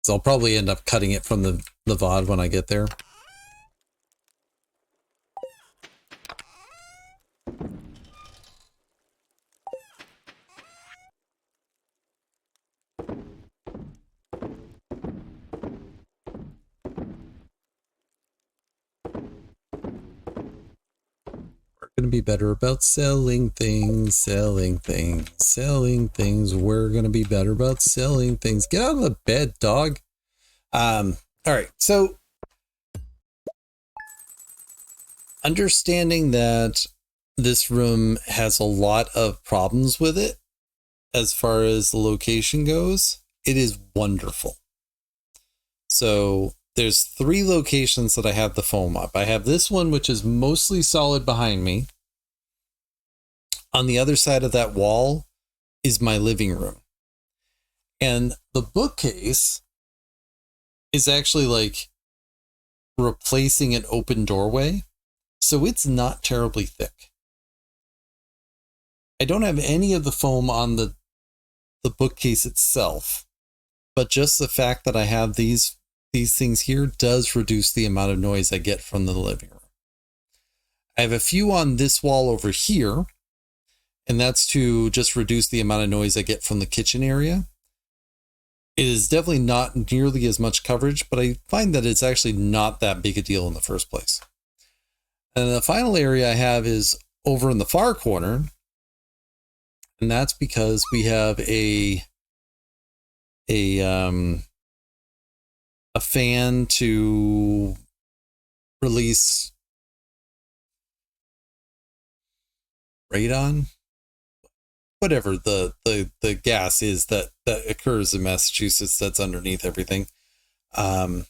So I'll probably end up cutting it from the VOD when I get there. Gonna be better about selling things. We're gonna be better about selling things. Get out of the bed, dog. All right, so understanding that this room has a lot of problems with it as far as the location goes, it is wonderful. So there's 3 locations that I have the foam up. I have this one, which is mostly solid behind me. On the other side of that wall is my living room. And the bookcase is actually like replacing an open doorway. So it's not terribly thick. I don't have any of the foam on the bookcase itself, but just the fact that I have these things here does reduce the amount of noise I get from the living room. I have a few on this wall over here, and that's to just reduce the amount of noise I get from the kitchen area. It is definitely not nearly as much coverage, but I find that it's actually not that big a deal in the first place. And the final area I have is over in the far corner, and that's because we have a fan to release radon, whatever the gas is that occurs in Massachusetts that's underneath everything. And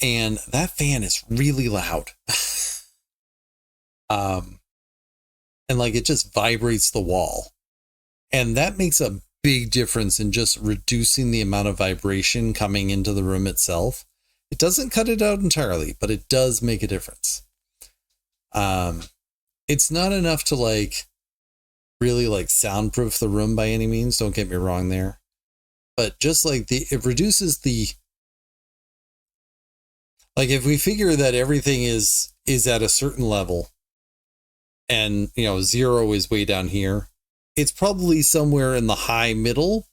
that fan is really loud. And like it just vibrates the wall. And that makes a big difference in just reducing the amount of vibration coming into the room itself. It doesn't cut it out entirely, but it does make a difference. It's not enough to like really like soundproof the room by any means, don't get me wrong there. But just like it reduces the, like if we figure that everything is at a certain level and, you know, 0 is way down here, it's probably somewhere in the high middle,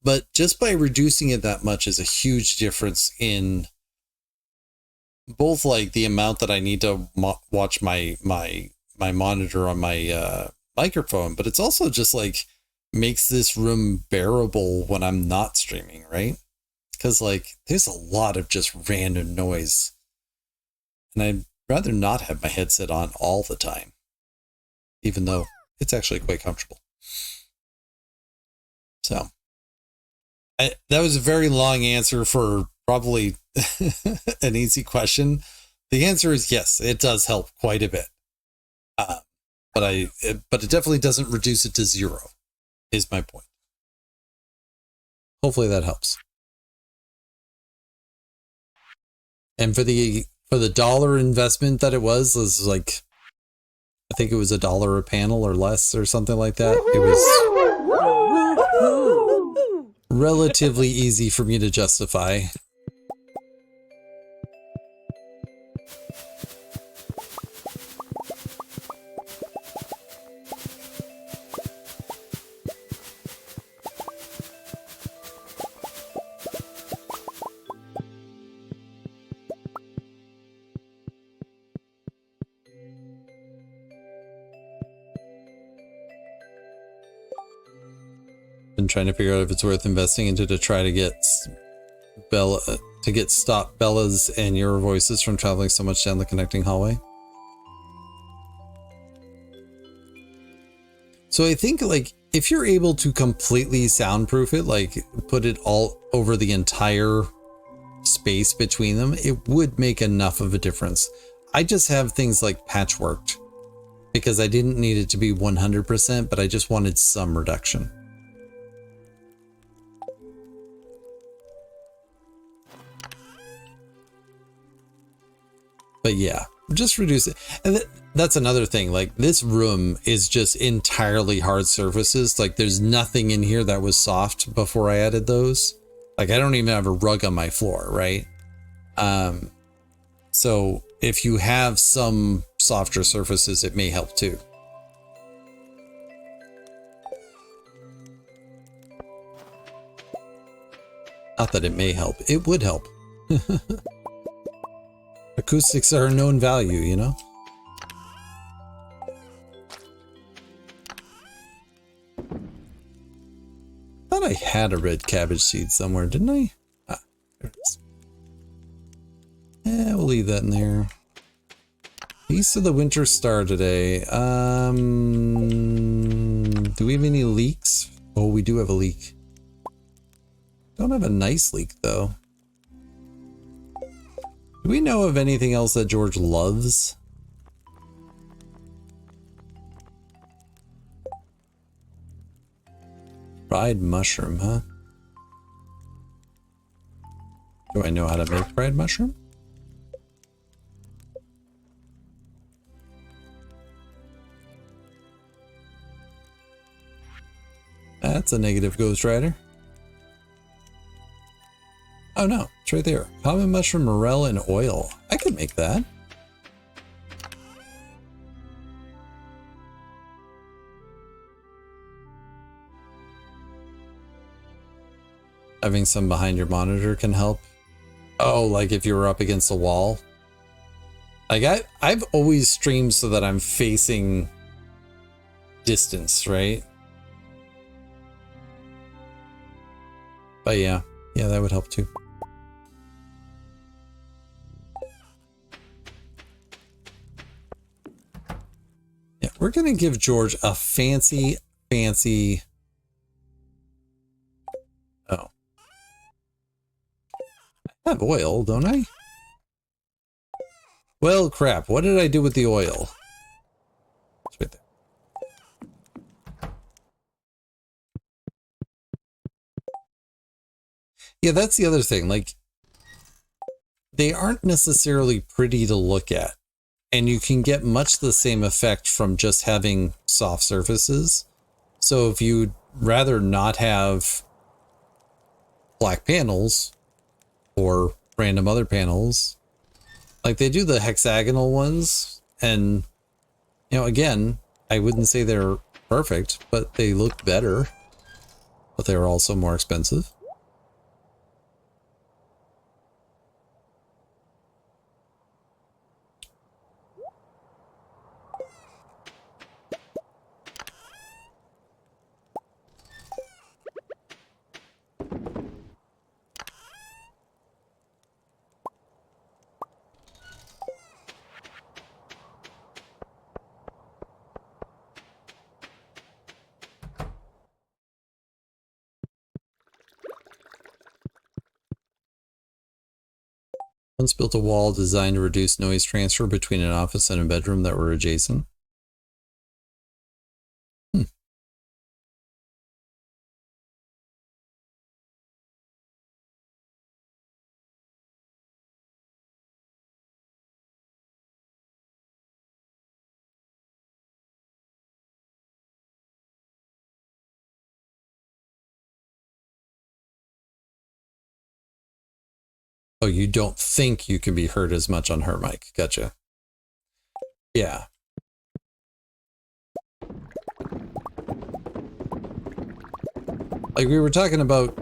but just by reducing it that much is a huge difference in both like the amount that I need to watch my monitor on my microphone, but it's also just like makes this room bearable when I'm not streaming, right? Because like there's a lot of just random noise, and I'd rather not have my headset on all the time, even though it's actually quite comfortable. So that was a very long answer for probably an easy question. The answer is yes, it does help quite a bit. But it definitely doesn't reduce it to 0, is my point. Hopefully that helps. And for the dollar investment that it was like, I think it was $1 a panel or less or something like that. It was relatively easy for me to justify. I'm trying to figure out if it's worth investing into to try to get Bella stop Bella's and your voices from traveling so much down the connecting hallway. So I think like if you're able to completely soundproof it, like put it all over the entire space between them, it would make enough of a difference. I just have things like patchworked because I didn't need it to be 100%, but I just wanted some reduction. But yeah, just reduce it. And that's another thing. Like this room is just entirely hard surfaces. Like there's nothing in here that was soft before I added those. Like I don't even have a rug on my floor, right? So if you have some softer surfaces, it may help too. Not that it may help, it would help. Acoustics are a known value, you know? I thought I had a red cabbage seed somewhere, didn't I? Ah, there it is. Yeah, we'll leave that in there. East of the Winter Star today. Do we have any leaks? Oh, we do have a leak. Don't have a nice leak, though. Do we know of anything else that George loves? Fried mushroom, huh? Do I know how to make fried mushroom? That's a negative Ghost Rider. Oh no, it's right there. Common mushroom, morel, and oil. I could make that. Having some behind your monitor can help. Oh, like if you were up against a wall. Like I've always streamed so that I'm facing distance, right? But yeah, that would help too. Yeah, we're gonna give George a fancy. Oh. I have oil, don't I? Well, crap. What did I do with the oil? It's right there. Yeah, that's the other thing. Like, they aren't necessarily pretty to look at. And you can get much the same effect from just having soft surfaces. So if you'd rather not have black panels or random other panels, like they do the hexagonal ones, and you know, again, I wouldn't say they're perfect, but they look better, but they're also more expensive. Once built a wall designed to reduce noise transfer between an office and a bedroom that were adjacent. Oh, you don't think you can be heard as much on her mic. Gotcha. Yeah. Like we were talking about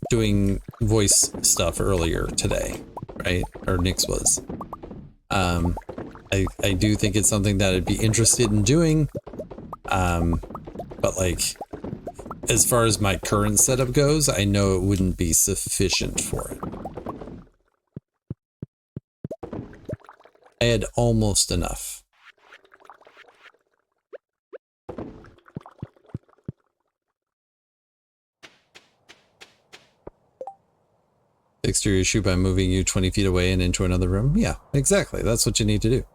doing voice stuff earlier today, right? Or Nyx was. I do think it's something that I'd be interested in doing. But like, as far as my current setup goes, I know it wouldn't be sufficient for it. I had almost enough. Fix your issue by moving you 20 feet away and into another room? Yeah, exactly. That's what you need to do.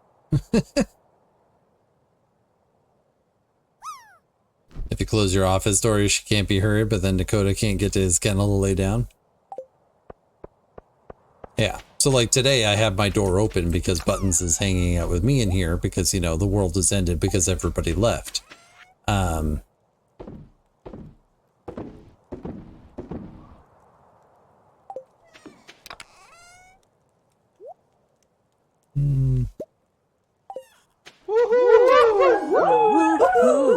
If you close your office door, she can't be heard, but then Dakota can't get to his kennel to lay down. Yeah. So like today I have my door open because Buttons is hanging out with me in here because, you know, the world has ended because everybody left.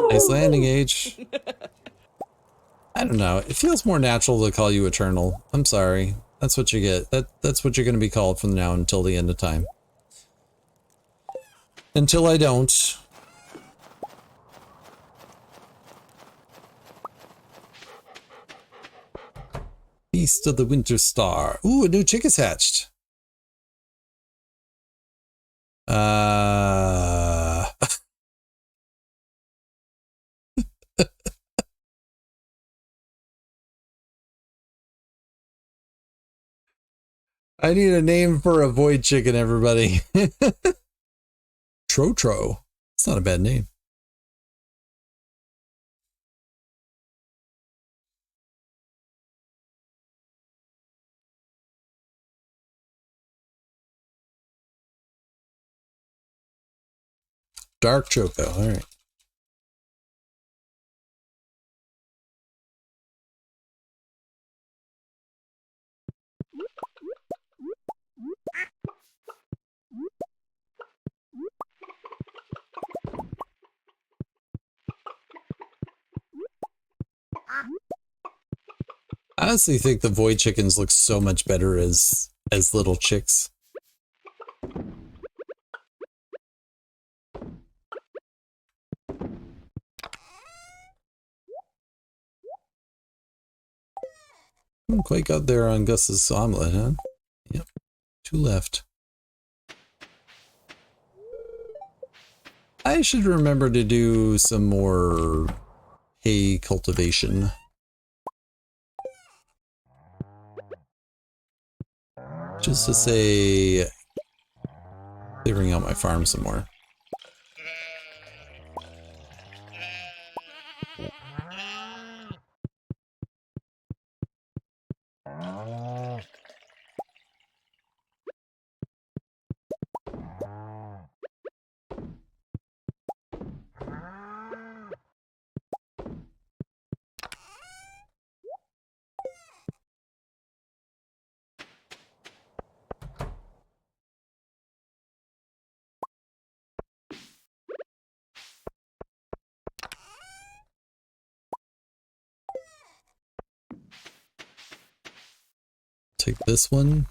Nice landing, Age. I don't know. It feels more natural to call you Eternal. I'm sorry. That's what you get. That's what you're going to be called from now until the end of time. Until I don't. Beast of the Winter Star. Ooh, a new chick is hatched. I need a name for a void chicken, everybody. Trotro. It's not a bad name. Dark Choco, alright. I honestly think the void chickens look so much better as little chicks. Haven't quite got there on Gus's omelet, huh? Yep. 2 left. I should remember to do some more hay cultivation. Just to say, clearing out my farm some more. Take this one.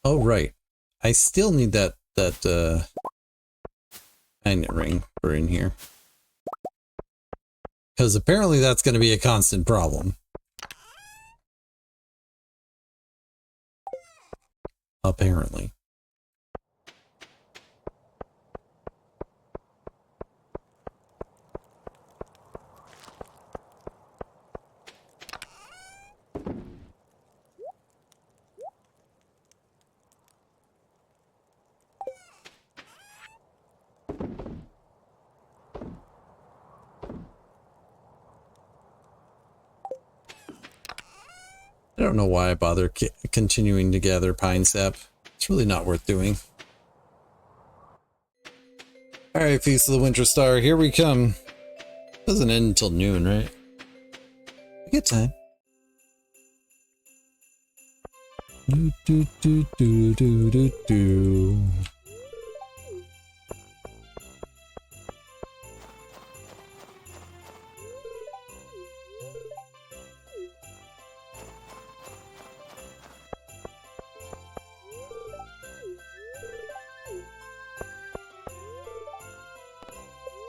Oh, right. I still need that magnet ring for in here. Because apparently that's going to be a constant problem. Apparently. I don't know why I bother continuing to gather pine sap. It's really not worth doing. Alright, Feast of the Winter Star, here we come. Doesn't end until noon, right? Good time. Do, do, do, do, do, do, do.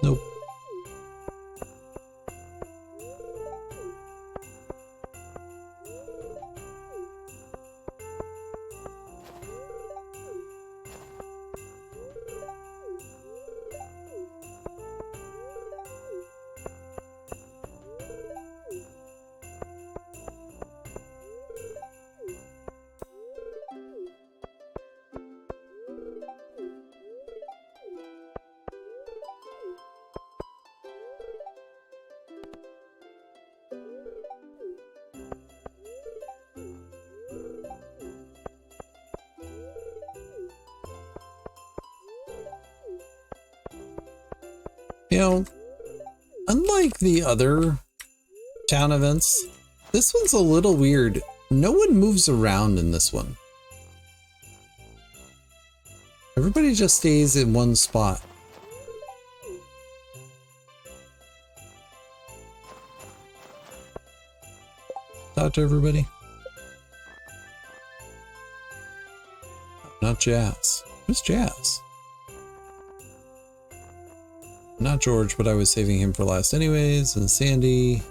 Nope. You know, unlike the other town events, this one's a little weird. No one moves around in this one. Everybody just stays in one spot. Talk to everybody. Not Jazz. Who's Jazz? Not George, but I was saving him for last anyways. And Sandy.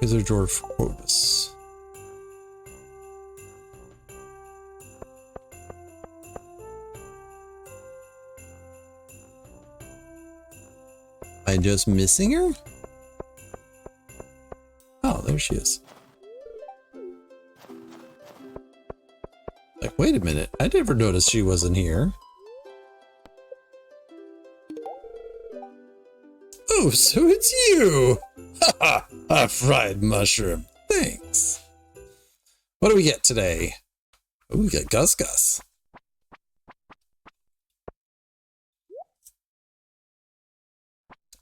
Is there George Quotus? Am I just missing her? Oh, there she is. Like, wait a minute. I never noticed she wasn't here. Oh, so it's you! Haha! A fried mushroom. Thanks. What do we get today? Oh, we get Gus Gus.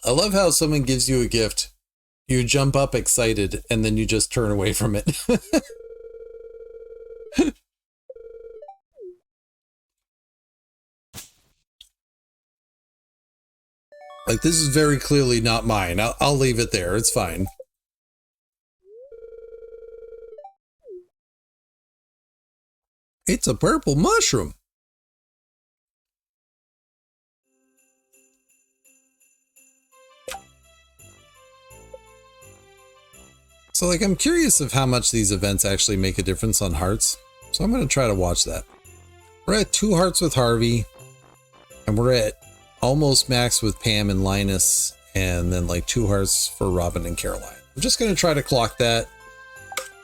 I love how someone gives you a gift. You jump up excited, and then you just turn away from it. Like, this is very clearly not mine. I'll leave it there. It's fine. It's a purple mushroom. So, like, I'm curious of how much these events actually make a difference on hearts. So I'm going to try to watch that. We're at 2 hearts with Harvey. And we're at almost max with Pam and Linus. And then, like, 2 hearts for Robin and Caroline. I'm just going to try to clock that.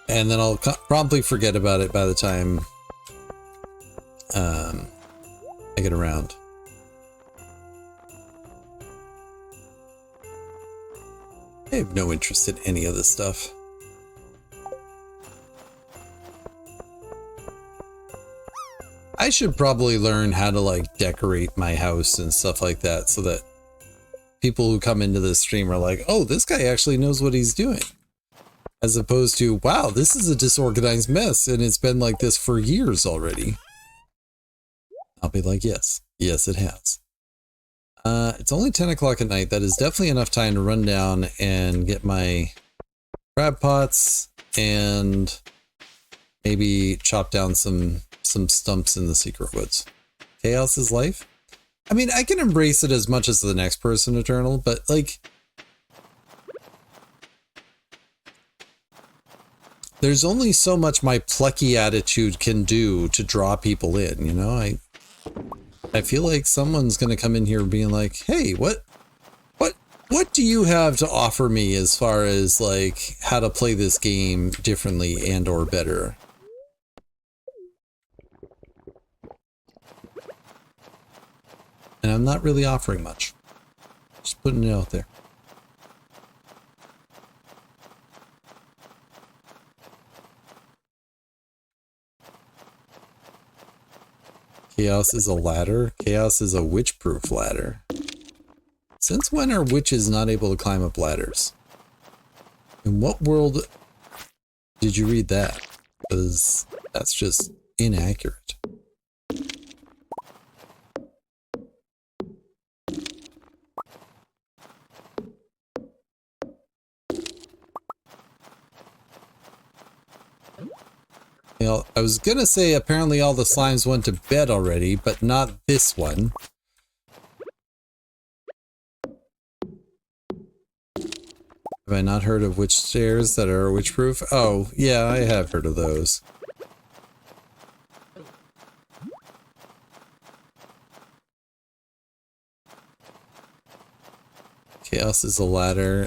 And then I'll promptly forget about it by the time I get around. I have no interest in any of this stuff. I should probably learn how to, like, decorate my house and stuff like that so that people who come into this stream are like, oh, this guy actually knows what he's doing. As opposed to, wow, this is a disorganized mess and it's been like this for years already. I'll be like, yes. Yes, it has. It's only 10 o'clock at night. That is definitely enough time to run down and get my crab pots and maybe chop down some stumps in the secret woods. Chaos is life. I mean, I can embrace it as much as the next person, Eternal, but like, there's only so much my plucky attitude can do to draw people in, you know? I feel like someone's going to come in here being like, hey, what do you have to offer me as far as like how to play this game differently and or better? And I'm not really offering much. Just putting it out there. Chaos is a ladder. Chaos is a witch-proof ladder. Since when are witches not able to climb up ladders? In what world did you read that? because that's just inaccurate. You know, I was gonna say apparently all the slimes went to bed already, but not this one. Have I not heard of witch stairs that are witch-proof? Oh, yeah, I have heard of those. Chaos is a ladder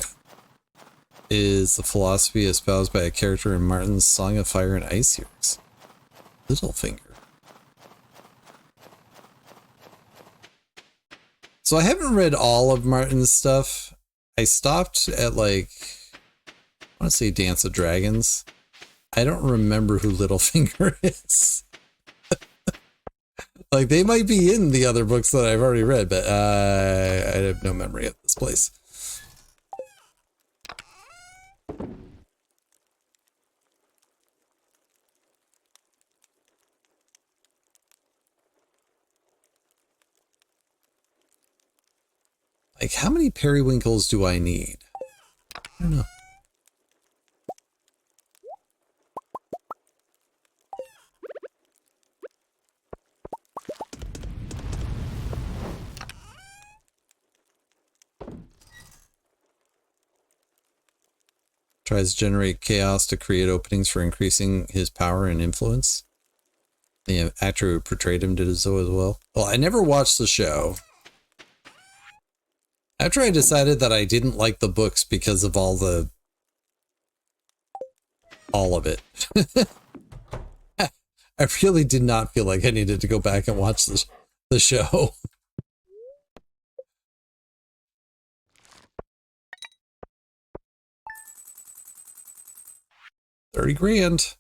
is the philosophy espoused by a character in Martin's Song of Fire and Ice series. Littlefinger. So I haven't read all of Martin's stuff. I stopped at like, I want to say Dance of Dragons. I don't remember who Littlefinger is. Like they might be in the other books that I've already read, but I have no memory of this place. Like, how many periwinkles do I need? I don't know. Tries to generate chaos to create openings for increasing his power and influence. The actor who portrayed him did so as well. Well, I never watched the show. After I decided that I didn't like the books because of all of it. I really did not feel like I needed to go back and watch the show. $30 grand.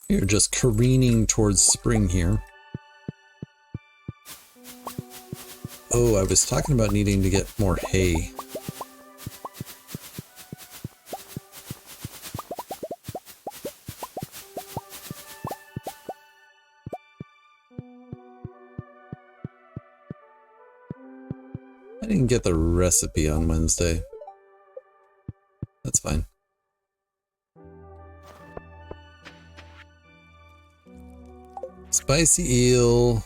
You're just careening towards spring here. Oh, I was talking about needing to get more hay. I didn't get the recipe on Wednesday. That's fine. Spicy eel.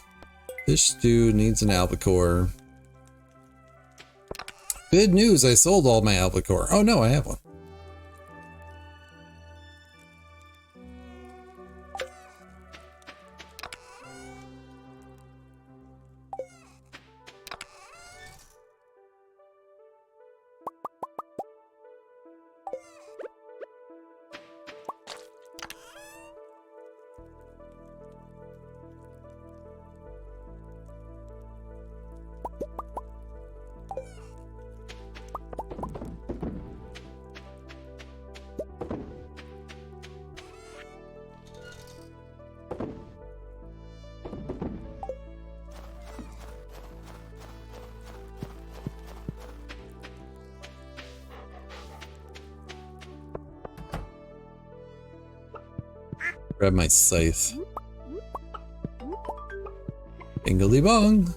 Fish stew needs an albacore. Good news, I sold all my albacore. Oh no, I have one. Grab my scythe. Bingly bong.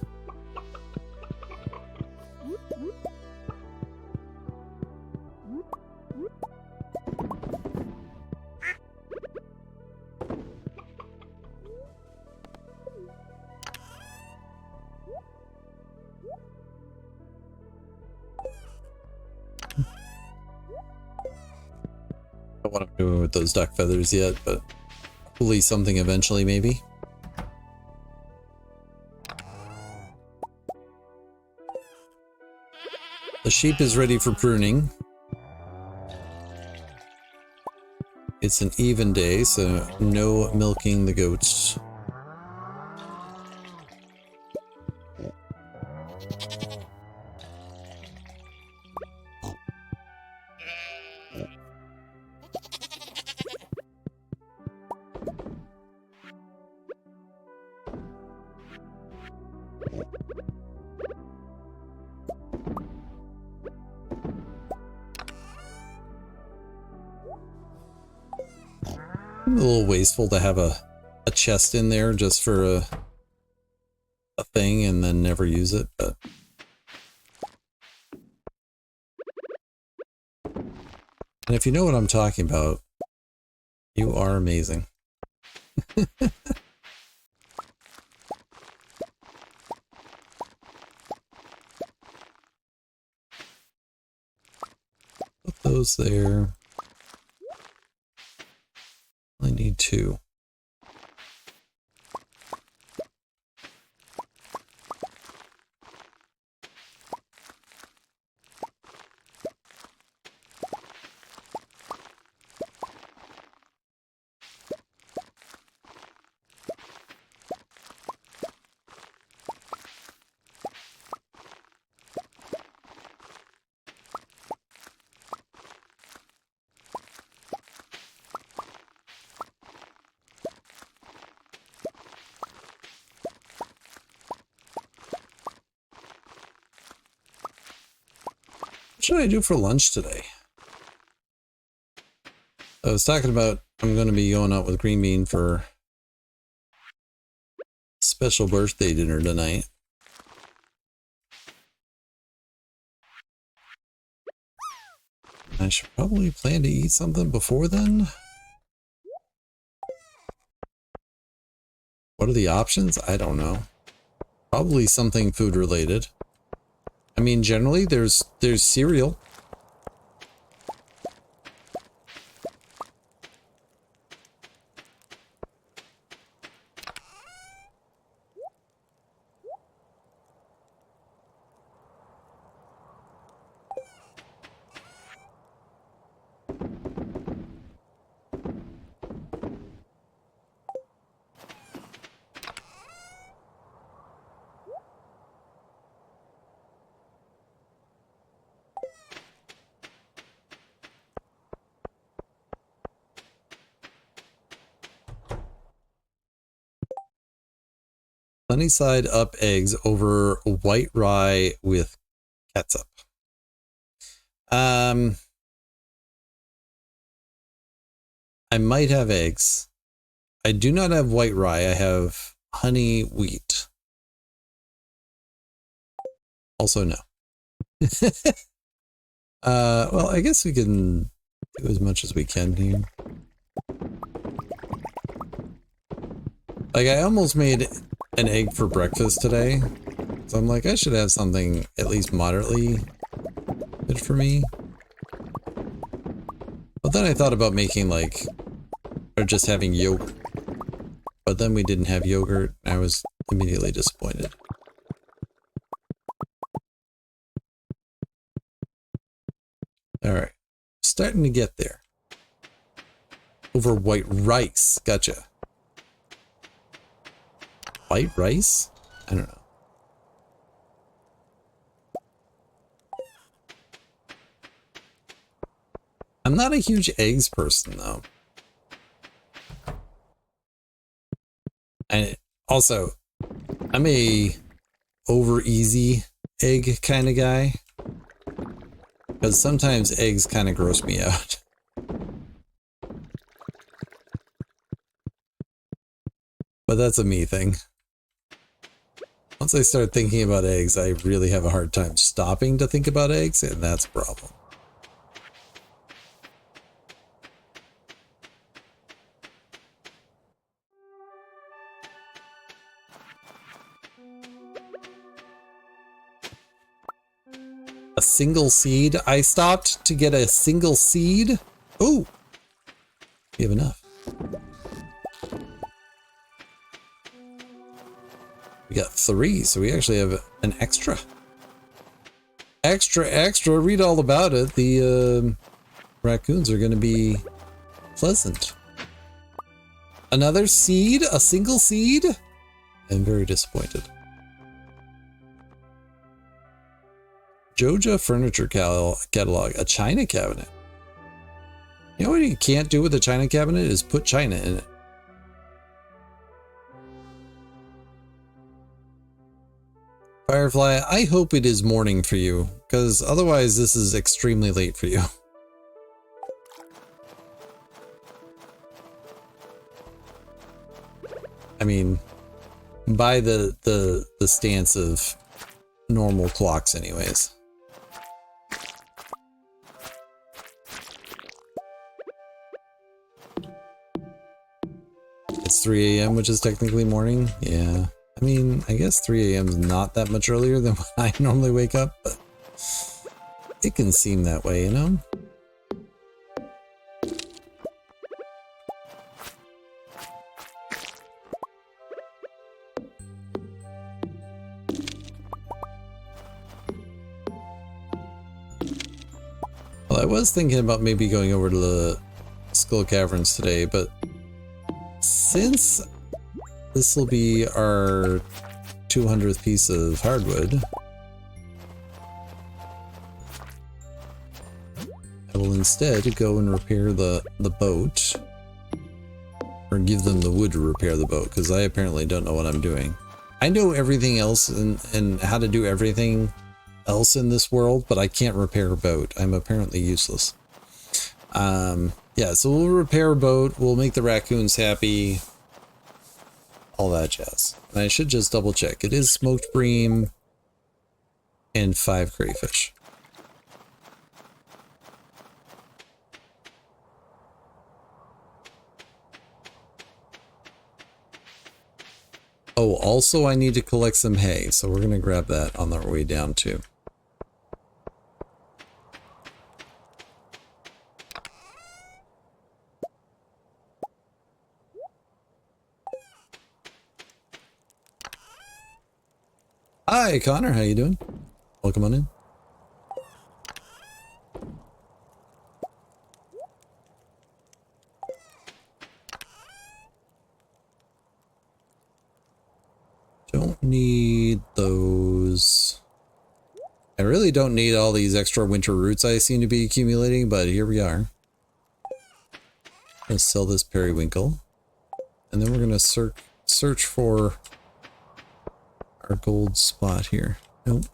I don't want to do it with those duck feathers yet, but hopefully something eventually, maybe. The sheep is ready for pruning. It's an even day, so no milking the goats. A little wasteful to have a chest in there just for a thing and then never use it, but and if you know what I'm talking about, you are amazing. Put those there. I need 2. What should I do for lunch today? I was talking about I'm going to be going out with Green Bean for a special birthday dinner tonight. I should probably plan to eat something before then. What are the options? I don't know. Probably something food related. I mean, generally there's cereal. Sunny side up eggs over white rye with ketchup. I might have eggs. I do not have white rye. I have honey wheat. Also no. Well, I guess we can do as much as we can here. Like, I almost made an egg for breakfast today. So I'm like, I should have something at least moderately good for me. But then I thought about making like, or just having yogurt. But then we didn't have yogurt. I was immediately disappointed. Alright. Starting to get there. Over white rice. Gotcha. White rice? I don't know. I'm not a huge eggs person though. And also, I'm a over easy egg kind of guy. Because sometimes eggs kind of gross me out. But that's a me thing. Once I start thinking about eggs, I really have a hard time stopping to think about eggs, and that's a problem. A single seed? I stopped to get a single seed? Oh! We have enough. We got 3, so we actually have an extra. Extra, read all about it. The raccoons are going to be pleasant. Another seed? A single seed? I'm very disappointed. Joja Furniture Catalog, a china cabinet. You know what you can't do with a china cabinet is put china in it. Firefly, I hope it is morning for you, because otherwise this is extremely late for you. I mean, by the stance of normal clocks anyways. It's 3 a.m., which is technically morning. Yeah. I mean, I guess 3 a.m. is not that much earlier than when I normally wake up, but it can seem that way, you know? Well, I was thinking about maybe going over to the Skull Caverns today, but since this will be our 200th piece of hardwood, I will instead go and repair the boat, or give them the wood to repair the boat, because I apparently don't know what I'm doing. I know everything else and how to do everything else in this world, but I can't repair a boat. I'm apparently useless. Yeah, so we'll repair a boat, we'll make the raccoons happy, all that jazz. And I should just double check. It is smoked bream and 5 crayfish. Oh, also I need to collect some hay, so we're gonna grab that on our way down too. Hi, Connor. How you doing? Welcome on in. Don't need those. I really don't need all these extra winter roots I seem to be accumulating, but here we are. Let's sell this periwinkle. And then we're going to search for our gold spot here. Nope.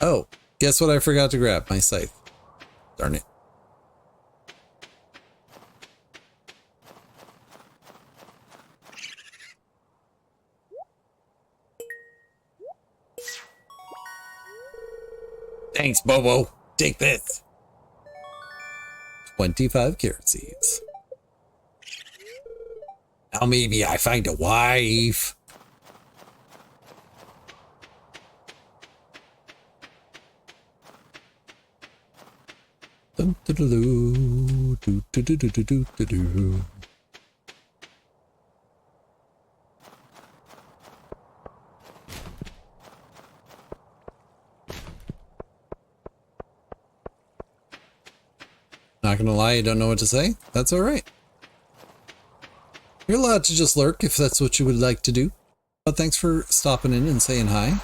Oh, guess what I forgot to grab? My scythe. Darn it. Thanks, Bobo. Take this. 25 carrot seeds. Now maybe I find a wife. Dun, dun, dun, dun, dun, dun, dun, dun, dun, dun, dun. Not gonna lie, I don't know what to say. That's alright. You're allowed to just lurk if that's what you would like to do. But thanks for stopping in and saying hi.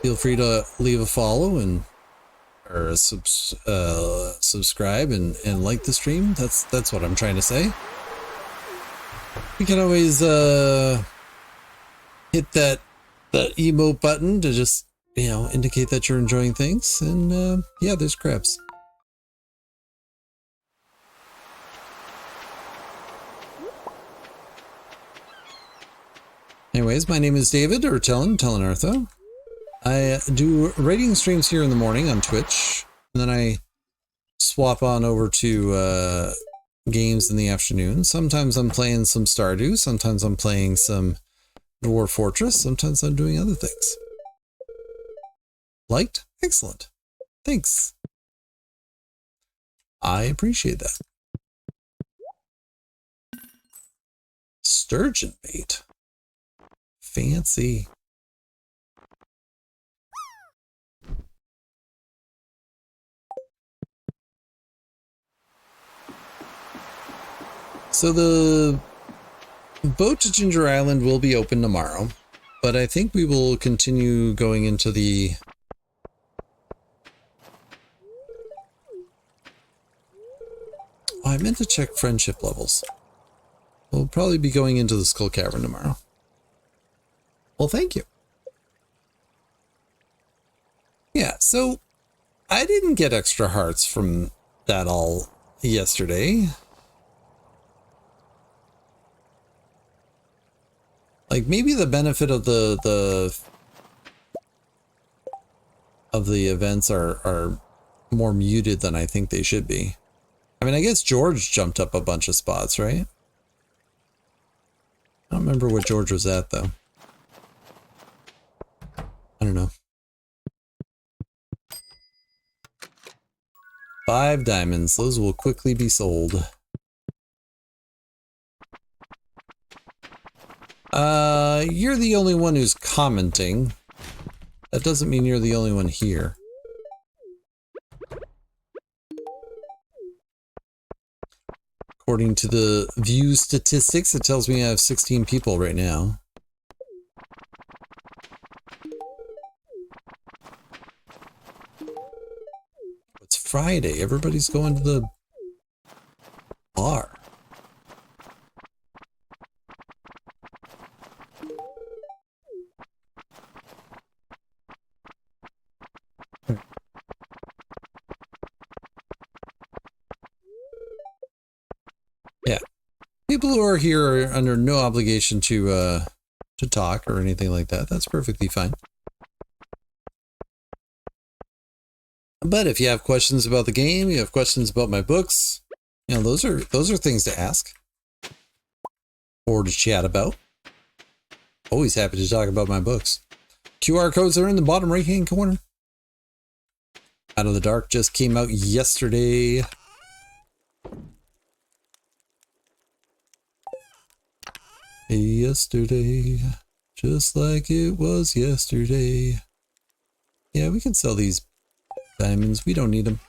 Feel free to leave a follow and or a subscribe and like the stream. That's what I'm trying to say. You can always hit that emote button to just, you know, indicate that you're enjoying things. And yeah, there's crabs. Anyways, my name is David, or Tellenartho. I do rating streams here in the morning on Twitch, and then I swap on over to games in the afternoon. Sometimes I'm playing some Stardew, sometimes I'm playing some Dwarf Fortress, sometimes I'm doing other things. Liked? Excellent. Thanks. I appreciate that. Sturgeon bait. Fancy. So the boat to Ginger Island will be open tomorrow, but I think we will continue going into the I meant to check friendship levels. We'll probably be going into the Skull Cavern tomorrow. Well, thank you. so I didn't get extra hearts from that all yesterday. Like maybe the benefit of the events are more muted than I think they should be. I mean, I guess George jumped up a bunch of spots, right? I don't remember what George was at though. I don't know. 5 diamonds. Those will quickly be sold. You're the only one who's commenting. That doesn't mean you're the only one here. According to the view statistics, it tells me I have 16 people right now. It's Friday. Everybody's going to the bar. Yeah. People who are here are under no obligation to talk or anything like that. That's perfectly fine. But if you have questions about the game, you have questions about my books, you know, those are things to ask or to chat about. Always happy to talk about my books. QR codes are in the bottom right-hand corner. Out of the Dark just came out yesterday. Yesterday, just like it was yesterday. Yeah, we can sell these diamonds. We don't need them.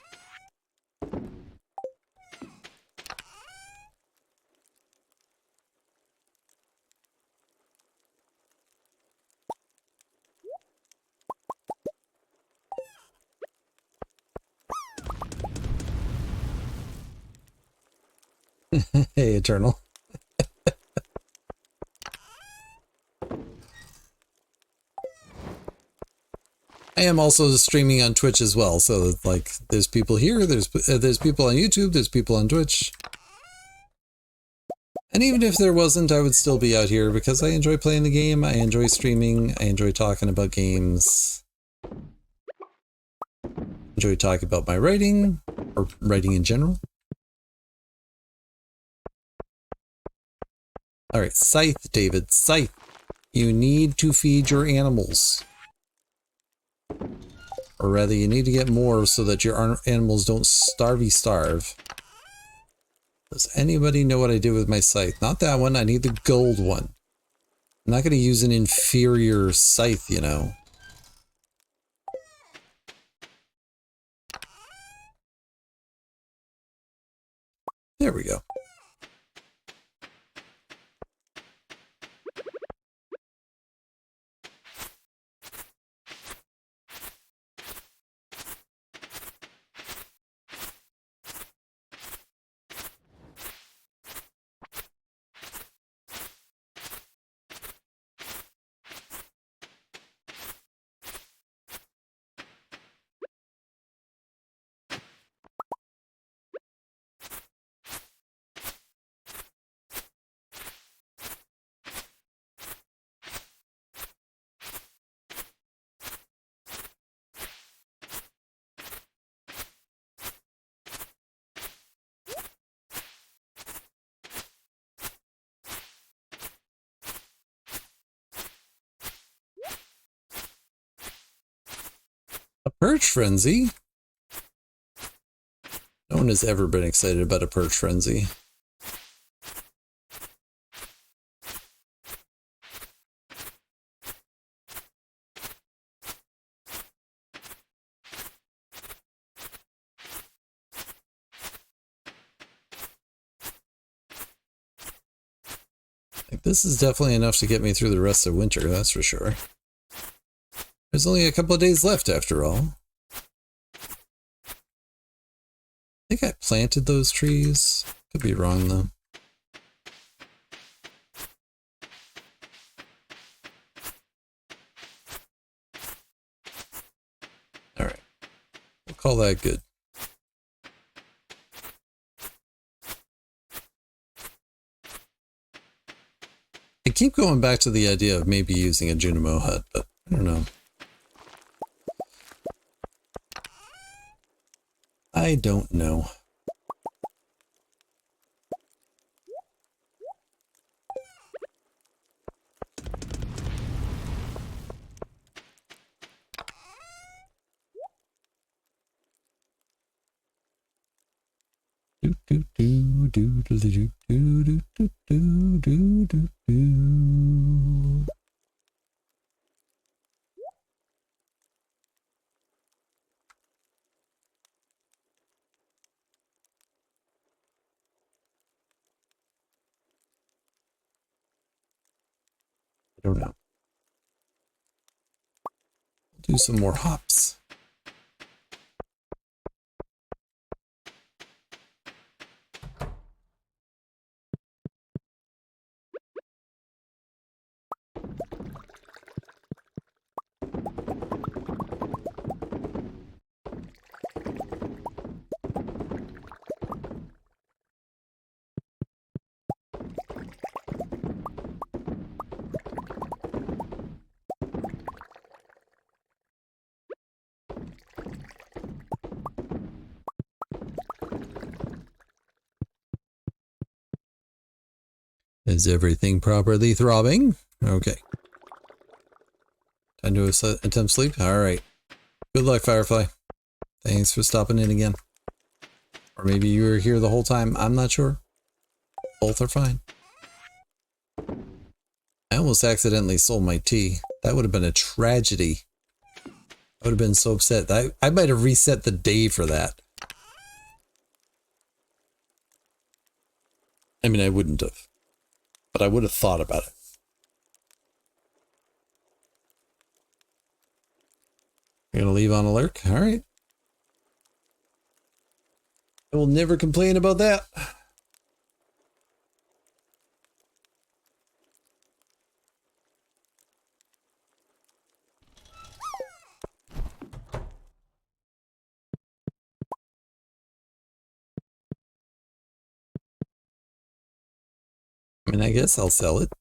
Hey, Eternal. I am also streaming on Twitch as well, so like there's people here, there's people on YouTube, there's people on Twitch. And even if there wasn't, I would still be out here because I enjoy playing the game, I enjoy streaming, I enjoy talking about games. I enjoy talking about my writing, or writing in general. Alright, Scythe, David, Scythe. You need to feed your animals. Or rather, you need to get more so that your animals don't starve. Does anybody know what I did with my scythe? Not that one, I need the gold one. I'm not going to use an inferior scythe, you know. There we go. A perch frenzy? No one has ever been excited about a perch frenzy. Like, this is definitely enough to get me through the rest of winter, that's for sure. There's only a couple of days left after all. I think I planted those trees. Could be wrong though. Alright. call that good. I keep going back to the idea of maybe using a Junimo hut, but I don't know. I don't know. Do do do do do do do do do do do do. I don't know. Do some more hops. Is everything properly throbbing? Okay. Time to attempt sleep? Alright. Good luck, Firefly. Thanks for stopping in again. Or maybe you were here the whole time. I'm not sure. Both are fine. I almost accidentally sold my tea. That would have been a tragedy. I would have been so upset. I might have reset the day for that. I mean, I wouldn't have. But I would have thought about it. You're gonna leave on a lurk? Alright. I will never complain about that. I mean, I guess I'll sell it.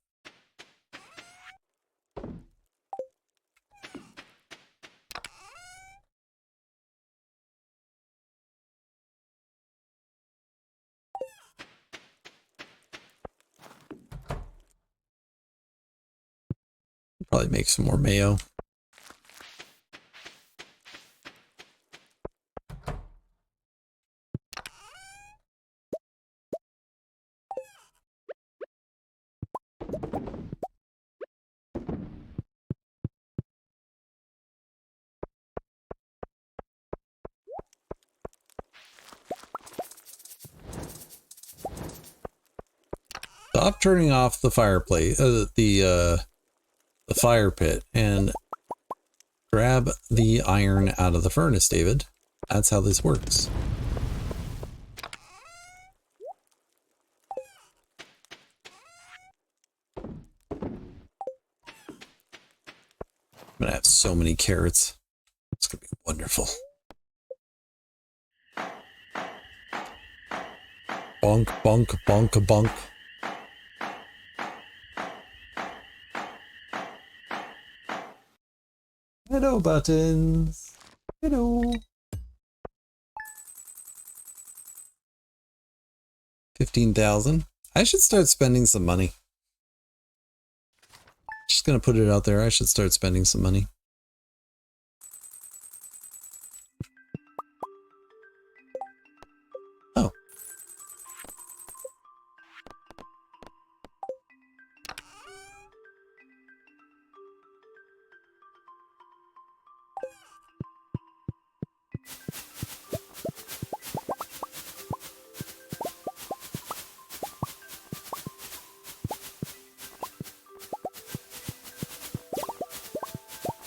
Probably make some more mayo. Stop turning off the fireplace, the fire pit, and grab the iron out of the furnace, David. That's how this works. I'm gonna have so many carrots. It's gonna be wonderful. Bonk, bonk, bonk, bonk. Hello, buttons. Hello. 15,000. I should start spending some money. Just gonna put it out there. I should start spending some money. Oh.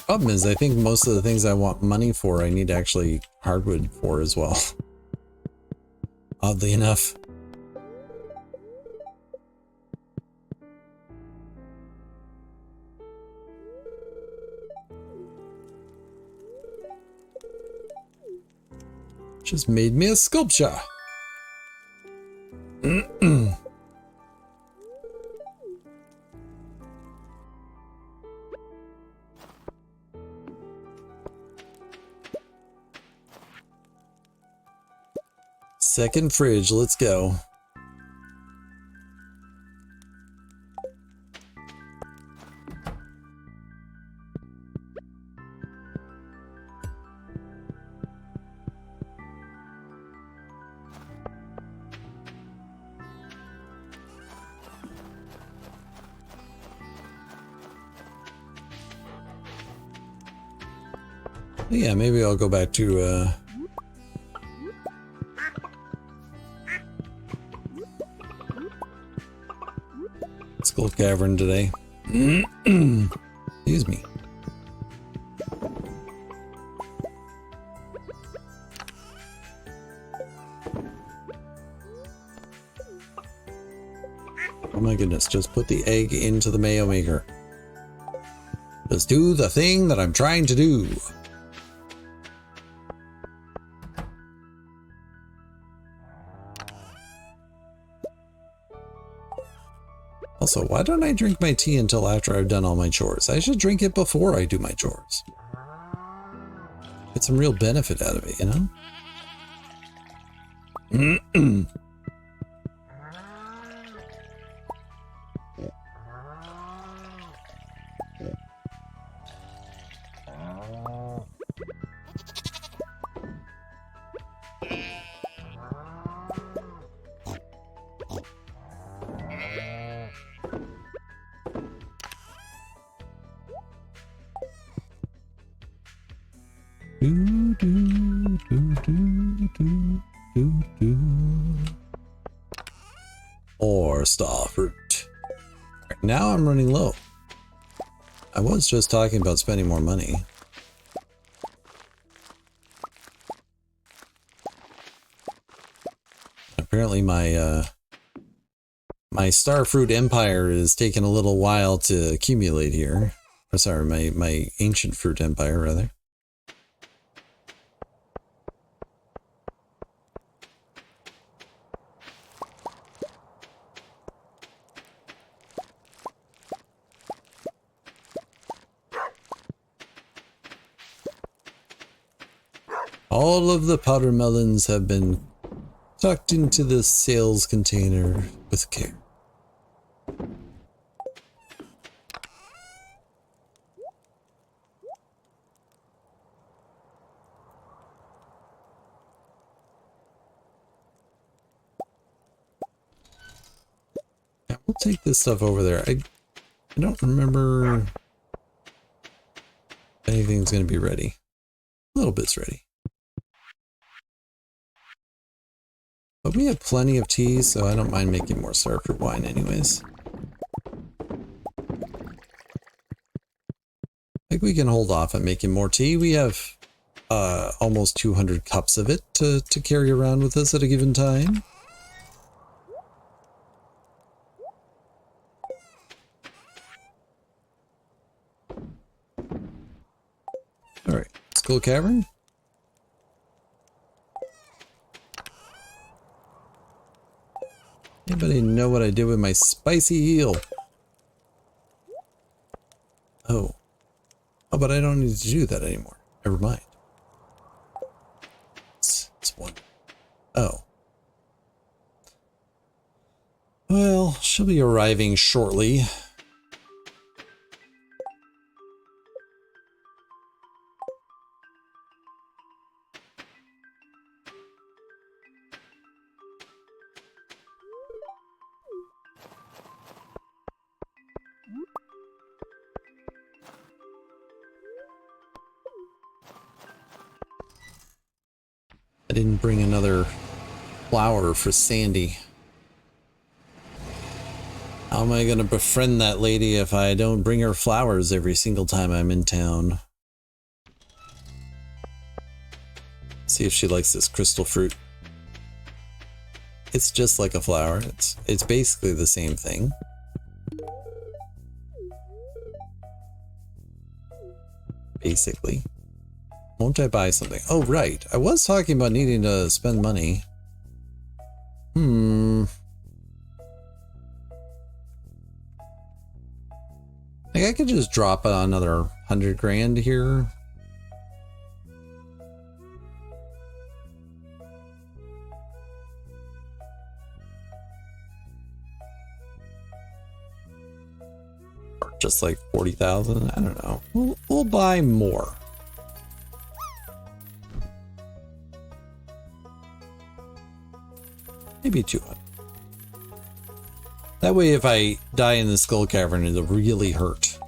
Problem is, I think most of the things I want money for, I need actually hardwood for as well. Oddly enough. Just made me a sculpture. Second fridge, let's go. Yeah, maybe I'll go back to Skull Cavern today. Excuse me. Oh my goodness, just put the egg into the mayo maker. Just do the thing that I'm trying to do. Also, why don't I drink my tea until after I've done all my chores? I should drink it before I do my chores. Get some real benefit out of it, you know? Or star fruit. Right, now I'm running low. I was just talking about spending more money. Apparently my my star fruit empire is taking a little while to accumulate here. Or sorry, my ancient fruit empire rather. All of the powder melons have been tucked into the sales container with care. Yeah, we'll take this stuff over there. I don't remember if anything's going to be ready. A little bit's ready. But we have plenty of tea, so I don't mind making more star fruit wine anyways. I think we can hold off on making more tea. We have almost 200 cups of it to carry around with us at a given time. Alright, Skull Cavern. Anybody know what I did with my spicy eel? Oh. Oh, but I don't need to do that anymore. Never mind. It's one. Oh. Well, she'll be arriving shortly. I didn't bring another flower for Sandy. How am I going to befriend that lady if I don't bring her flowers every single time I'm in town? See if she likes this crystal fruit. It's just like a flower. It's basically the same thing. Basically. Won't I buy something? Oh, right. I was talking about needing to spend money. Like, I could just drop another 100 grand here. Or just like 40,000. I don't know. We'll buy more. Maybe 200. That way, if I die in the skull cavern, it'll really hurt.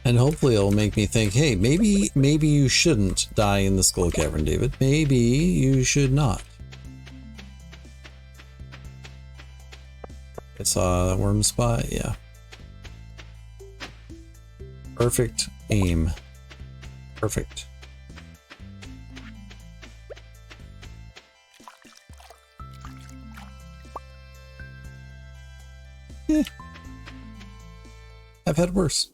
And hopefully it'll make me think, hey, maybe you shouldn't die in the skull cavern, David. Maybe you should not. I saw that worm spot, yeah. Perfect aim. Perfect. Yeah. I've had worse.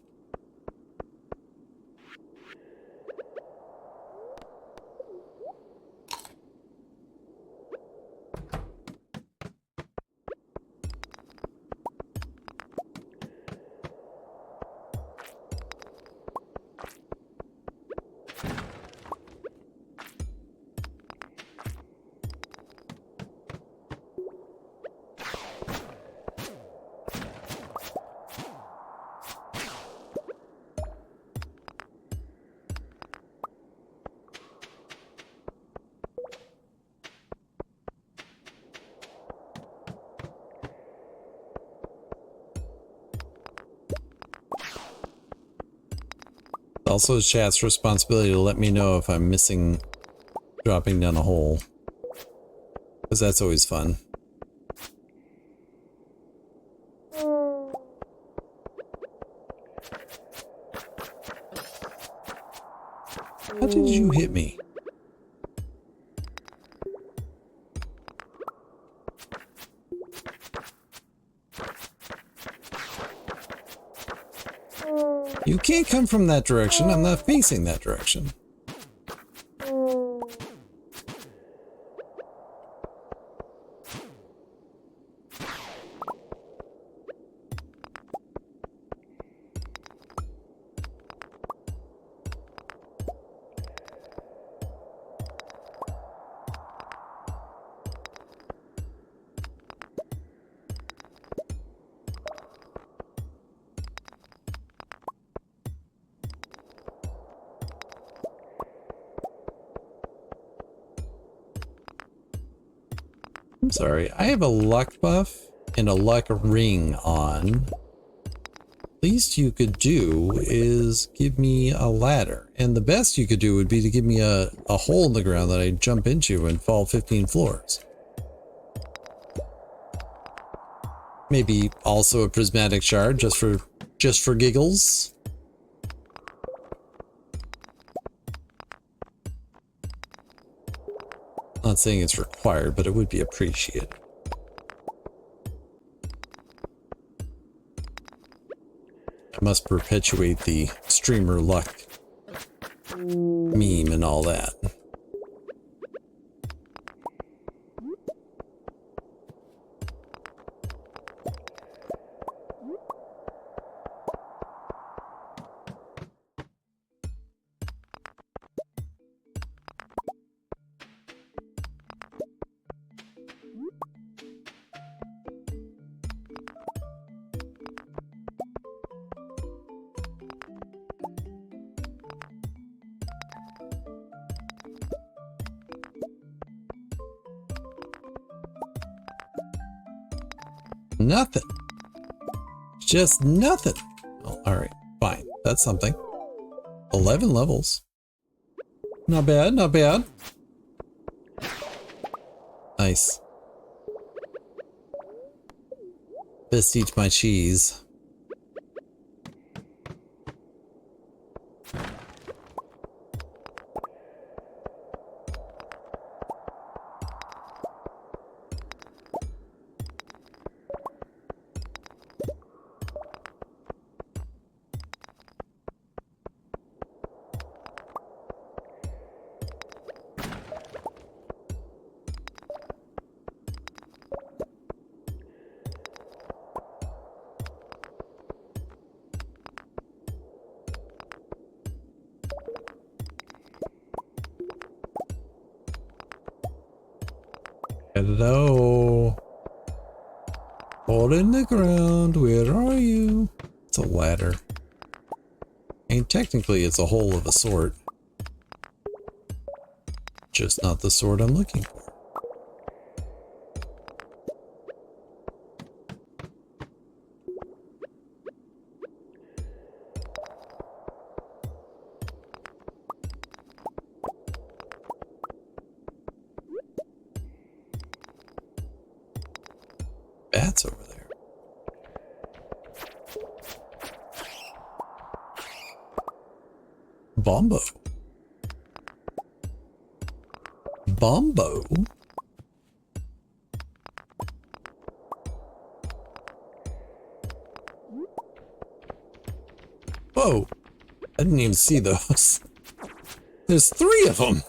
Also, it's chat's responsibility to let me know if I'm missing dropping down a hole. Because that's always fun. How did you hit me? You can't come from that direction. I'm not facing that direction. I'm sorry, I have a luck buff and a luck ring on. Least you could do is give me a ladder. And the best you could do would be to give me a hole in the ground that I jump into and fall 15 floors. Maybe also a prismatic shard just for giggles. Not saying it's required, but it would be appreciated. I must perpetuate the streamer luck meme and all that. Nothing. Just nothing. Oh, alright, fine. That's something. 11 levels. Not bad, not bad. Nice. Best eat my cheese. Hello. Hole in the ground, where are you? It's a ladder. And technically it's a hole of a sort. Just not the sort I'm looking for. Bats over there. Bombo. Bombo? Whoa. I didn't even see those. There's 3 of them.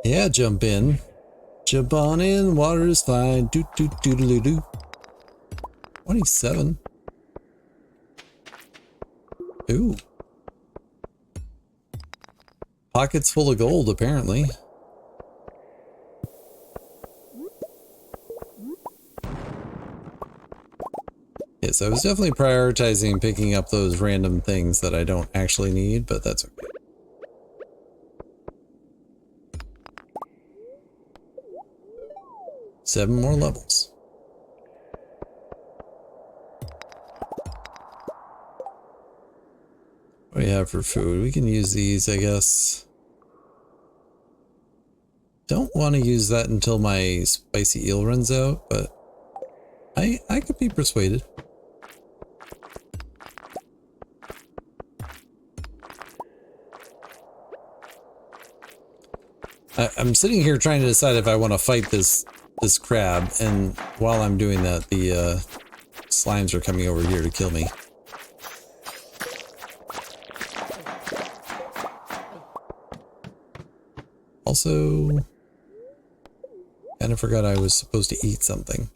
Yeah, jump in. Jump on in, water is fine. Doot doot doodaloo doo. 27. Ooh. Pockets full of gold, apparently. Yes, I was definitely prioritizing picking up those random things that I don't actually need, but that's okay. Seven more levels. What do we have for food? We can use these, I guess. Don't want to use that until my spicy eel runs out, but I could be persuaded. I'm sitting here trying to decide if I want to fight this crab, and while I'm doing that, the slimes are coming over here to kill me. Also, kind of forgot I was supposed to eat something.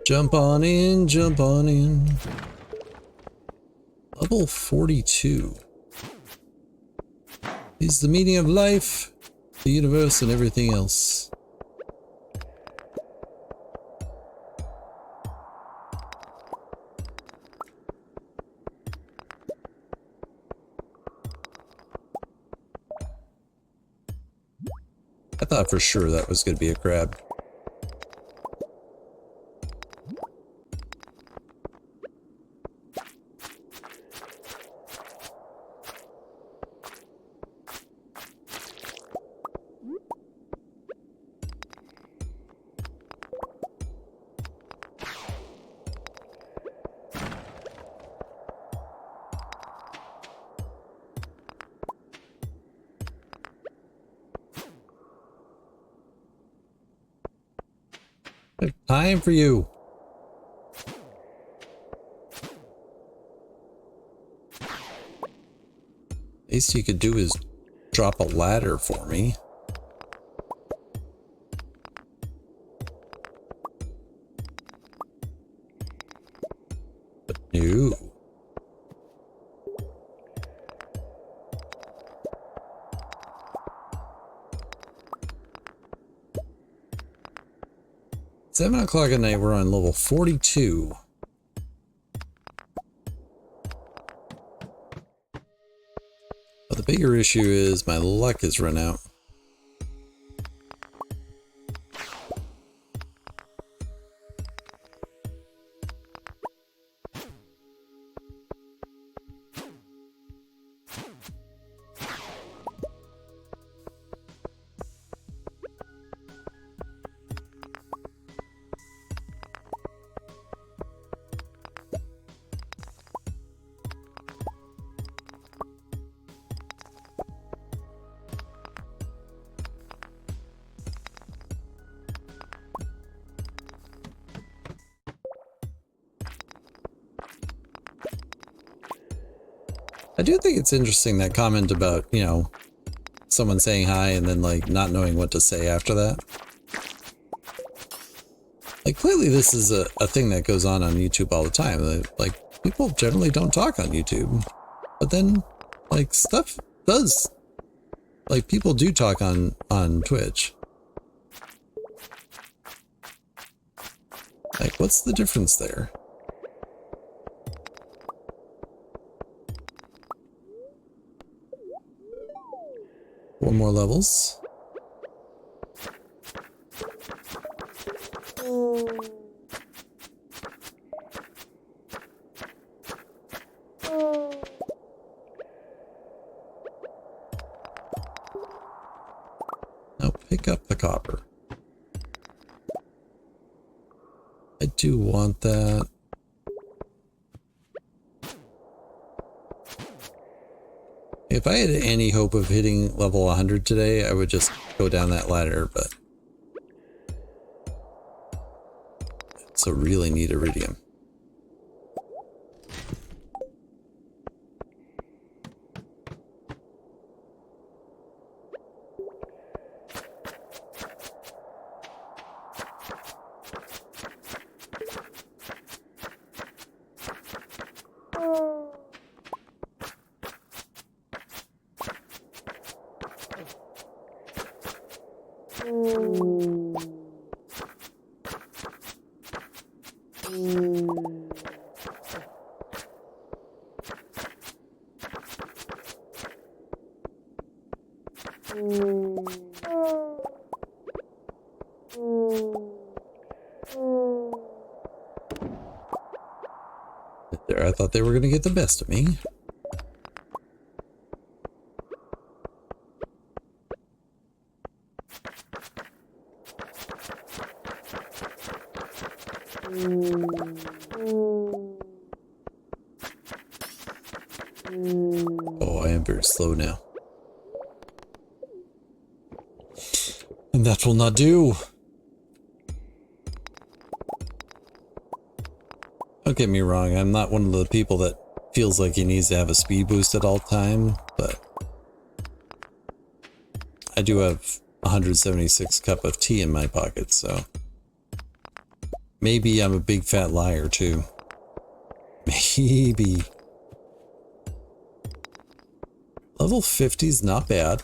Jump on in, jump on in. Level 42. Is the meaning of life, the universe, and everything else. I thought for sure that was going to be a crab. Time for you. Least you could do is drop a ladder for me. But no. It's 7 o'clock at night, we're on level 42. But the bigger issue is my luck has run out. I do think it's interesting, that comment about, you know, someone saying hi and then like not knowing what to say after that. Like clearly this is a thing that goes on YouTube all the time. Like people generally don't talk on YouTube, but then like stuff does, like people do talk on Twitch. Like what's the difference there? Four more levels. Now pick up the copper. I do want that. If I had any hope of hitting level 100 today, I would just go down that ladder, but it's a really neat iridium. There, I thought they were going to get the best of me. Oh, I am very slow now. And that will not do. Don't get me wrong, I'm not one of the people that feels like he needs to have a speed boost at all time, but I do have 176 cup of tea in my pocket, so maybe I'm a big fat liar too. Maybe. Level 50 is not bad.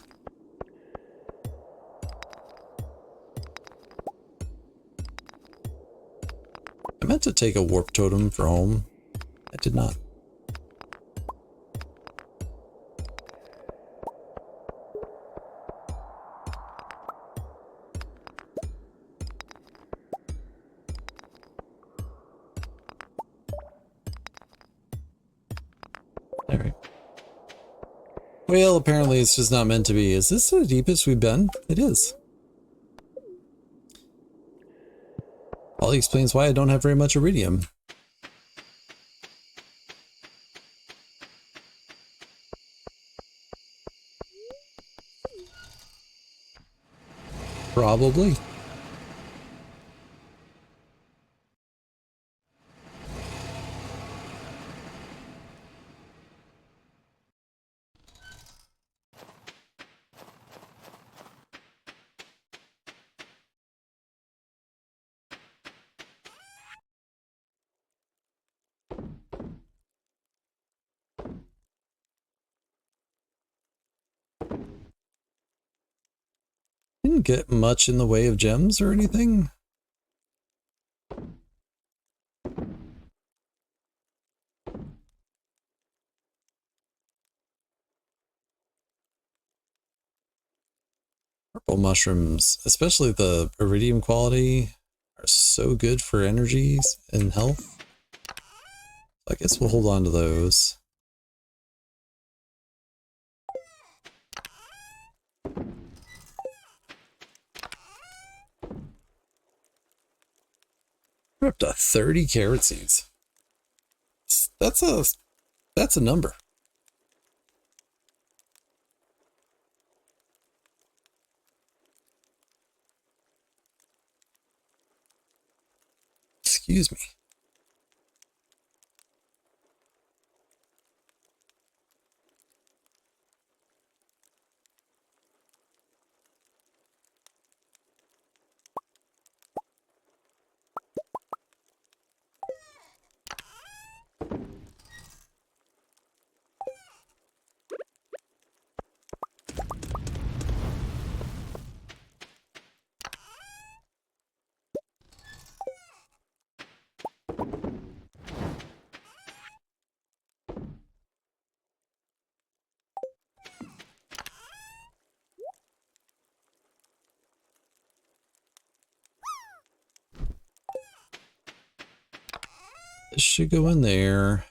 I meant to take a warp totem for home. I did not. Alright. Well, apparently it's just not meant to be. Is this the deepest we've been? It is. Probably explains why I don't have very much iridium. Probably. Didn't get much in the way of gems or anything. Purple mushrooms, especially the iridium quality, are so good for energies and health. I guess we'll hold on to those. We're up to 30 carrot seeds. That's a number. Excuse me. This should go in there.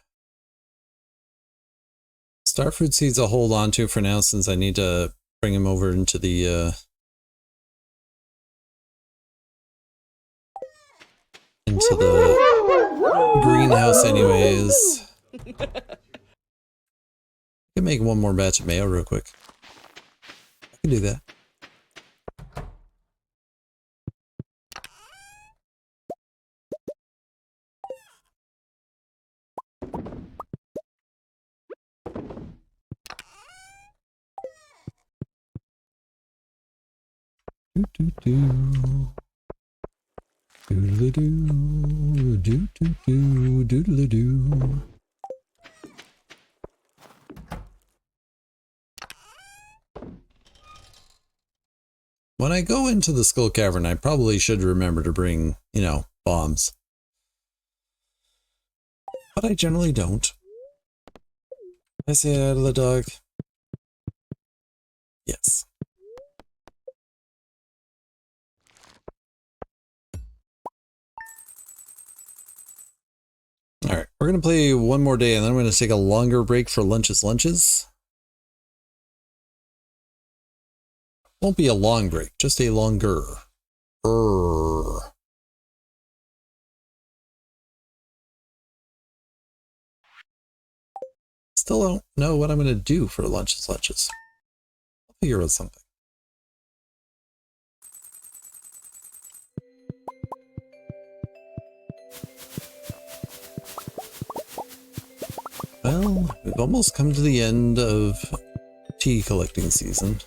Starfruit seeds I'll hold on to for now since I need to bring him over into the greenhouse anyways. I can make one more batch of mayo real quick. I can do that. Do do do. Doodly doo. Do do do. Doodly doo. When I go into the Skull Cavern, I probably should remember to bring, you know, bombs. But I generally don't. I say hi to the dog. Yes. Alright, we're going to play one more day and then I'm going to take a longer break for lunches. Won't be a long break, just a longer. Still don't know what I'm going to do for lunches. I'll figure out something. Well, we've almost come to the end of tea collecting season.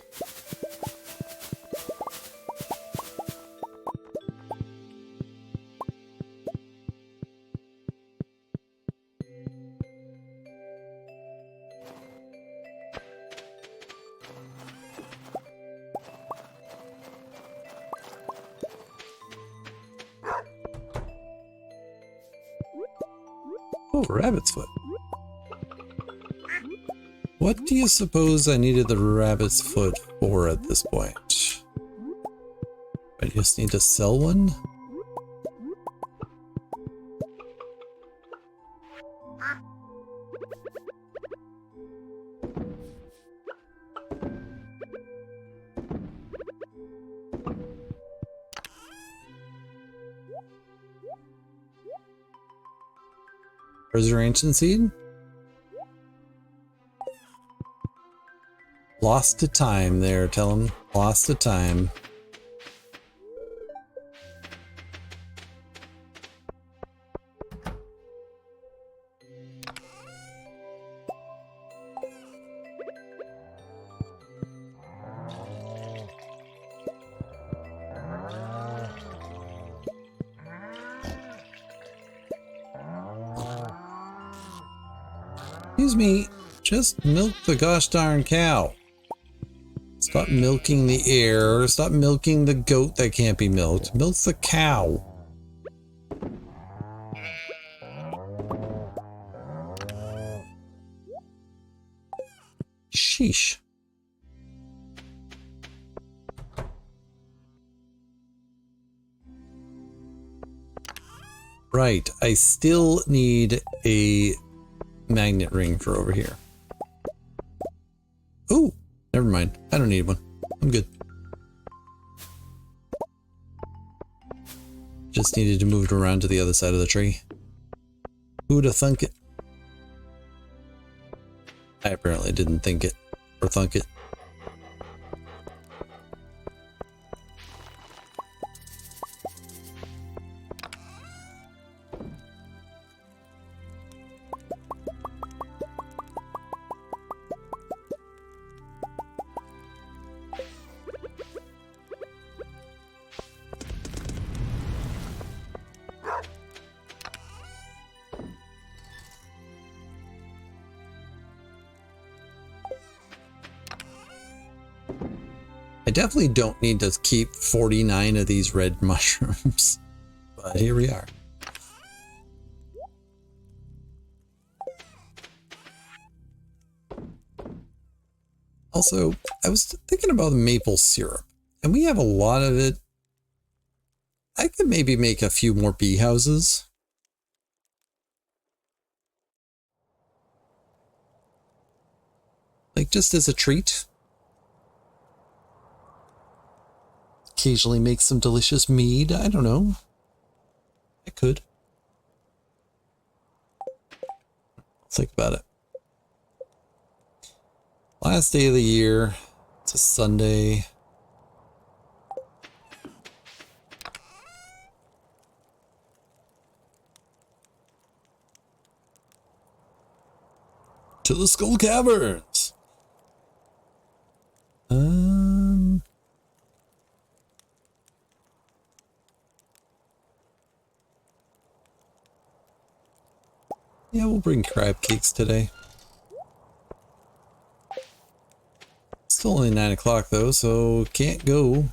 Oh, rabbit's foot. What do you suppose I needed the rabbit's foot for at this point? I just need to sell one? Where's your ancient seed? Lost to time there, tell him. Lost to time. Excuse me, just milk the gosh darn cow. Stop milking the air. Stop milking the goat that can't be milked. Milk the cow. Sheesh. Right, I still need a magnet ring for over here. Ooh, never mind. I don't need one. I'm good. Just needed to move it around to the other side of the tree. Who'd have thunk it? I apparently didn't think it or thunk it. I definitely don't need to keep 49 of these red mushrooms, but here we are. Also, I was thinking about maple syrup, and we have a lot of it. I could maybe make a few more bee houses. Like, just as a treat. Occasionally make some delicious mead. I don't know. I could. I'll think about it. Last day of the year. It's a Sunday. To the Skull Caverns. Yeah, we'll bring crab cakes today. Still only 9 o'clock though, so can't go.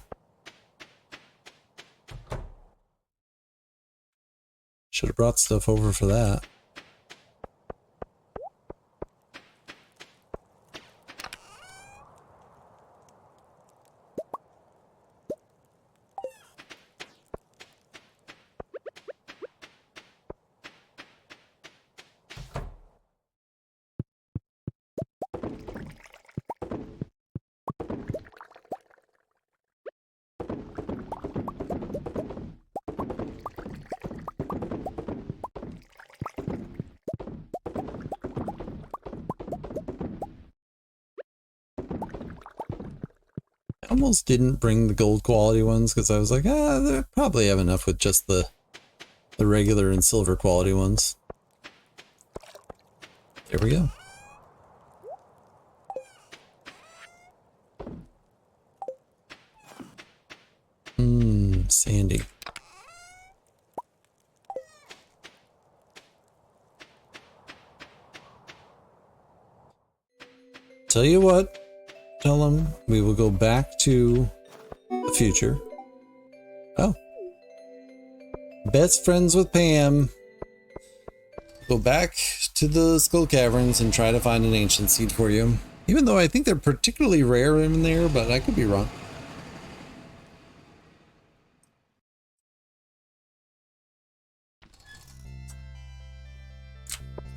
Should have brought stuff over for that. I almost didn't bring the gold quality ones because I was like, they probably have enough with just the regular and silver quality ones. There we go. Sandy. Tell you what. Tell them we will go back to the future. Oh. Best friends with Pam. Go back to the Skull Caverns and try to find an ancient seed for you. Even though I think they're particularly rare in there, but I could be wrong.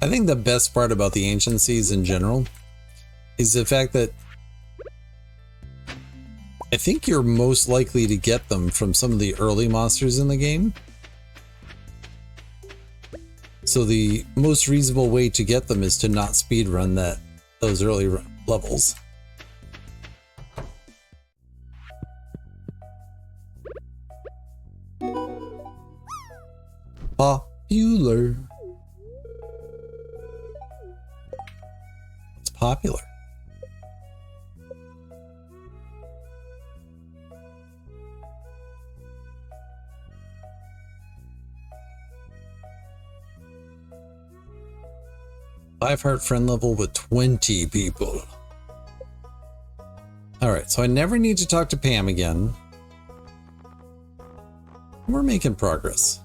I think the best part about the ancient seeds in general is the fact that I think you're most likely to get them from some of the early monsters in the game. So the most reasonable way to get them is to not speedrun those early levels. Popular. It's popular. Five-heart friend level with 20 people. Alright, so I never need to talk to Pam again. We're making progress.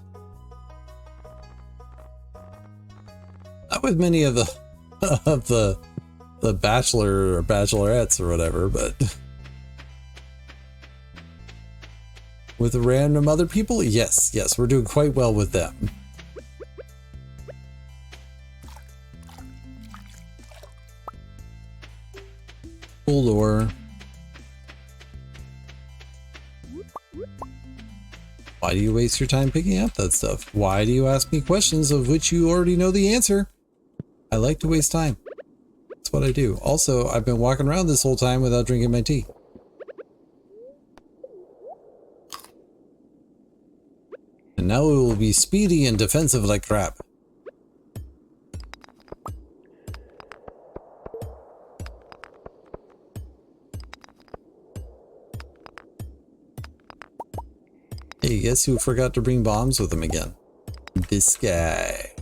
Not with many of the bachelor or bachelorettes or whatever, but with random other people, yes, we're doing quite well with them. Full door. Why do you waste your time picking up that stuff? Why do you ask me questions of which you already know the answer? I like to waste time. That's what I do. Also, I've been walking around this whole time without drinking my tea. And now it will be speedy and defensive like crap. Hey, guess who forgot to bring bombs with him again? This guy.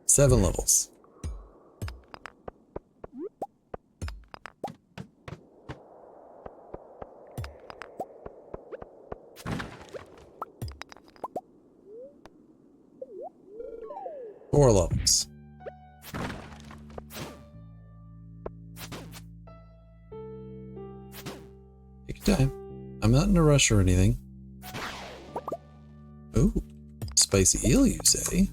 Seven levels. Four levels. Take your time. I'm not in a rush or anything. Ooh, spicy eel, you say?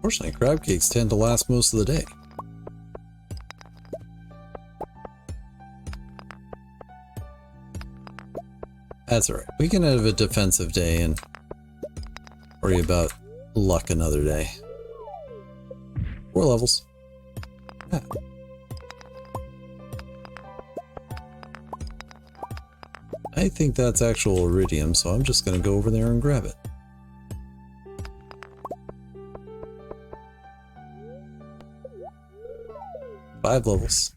Fortunately, crab cakes tend to last most of the day. That's alright. We can have a defensive day and worry about luck another day. 4 levels. Yeah. I think that's actual iridium, so I'm just going to go over there and grab it. Five levels.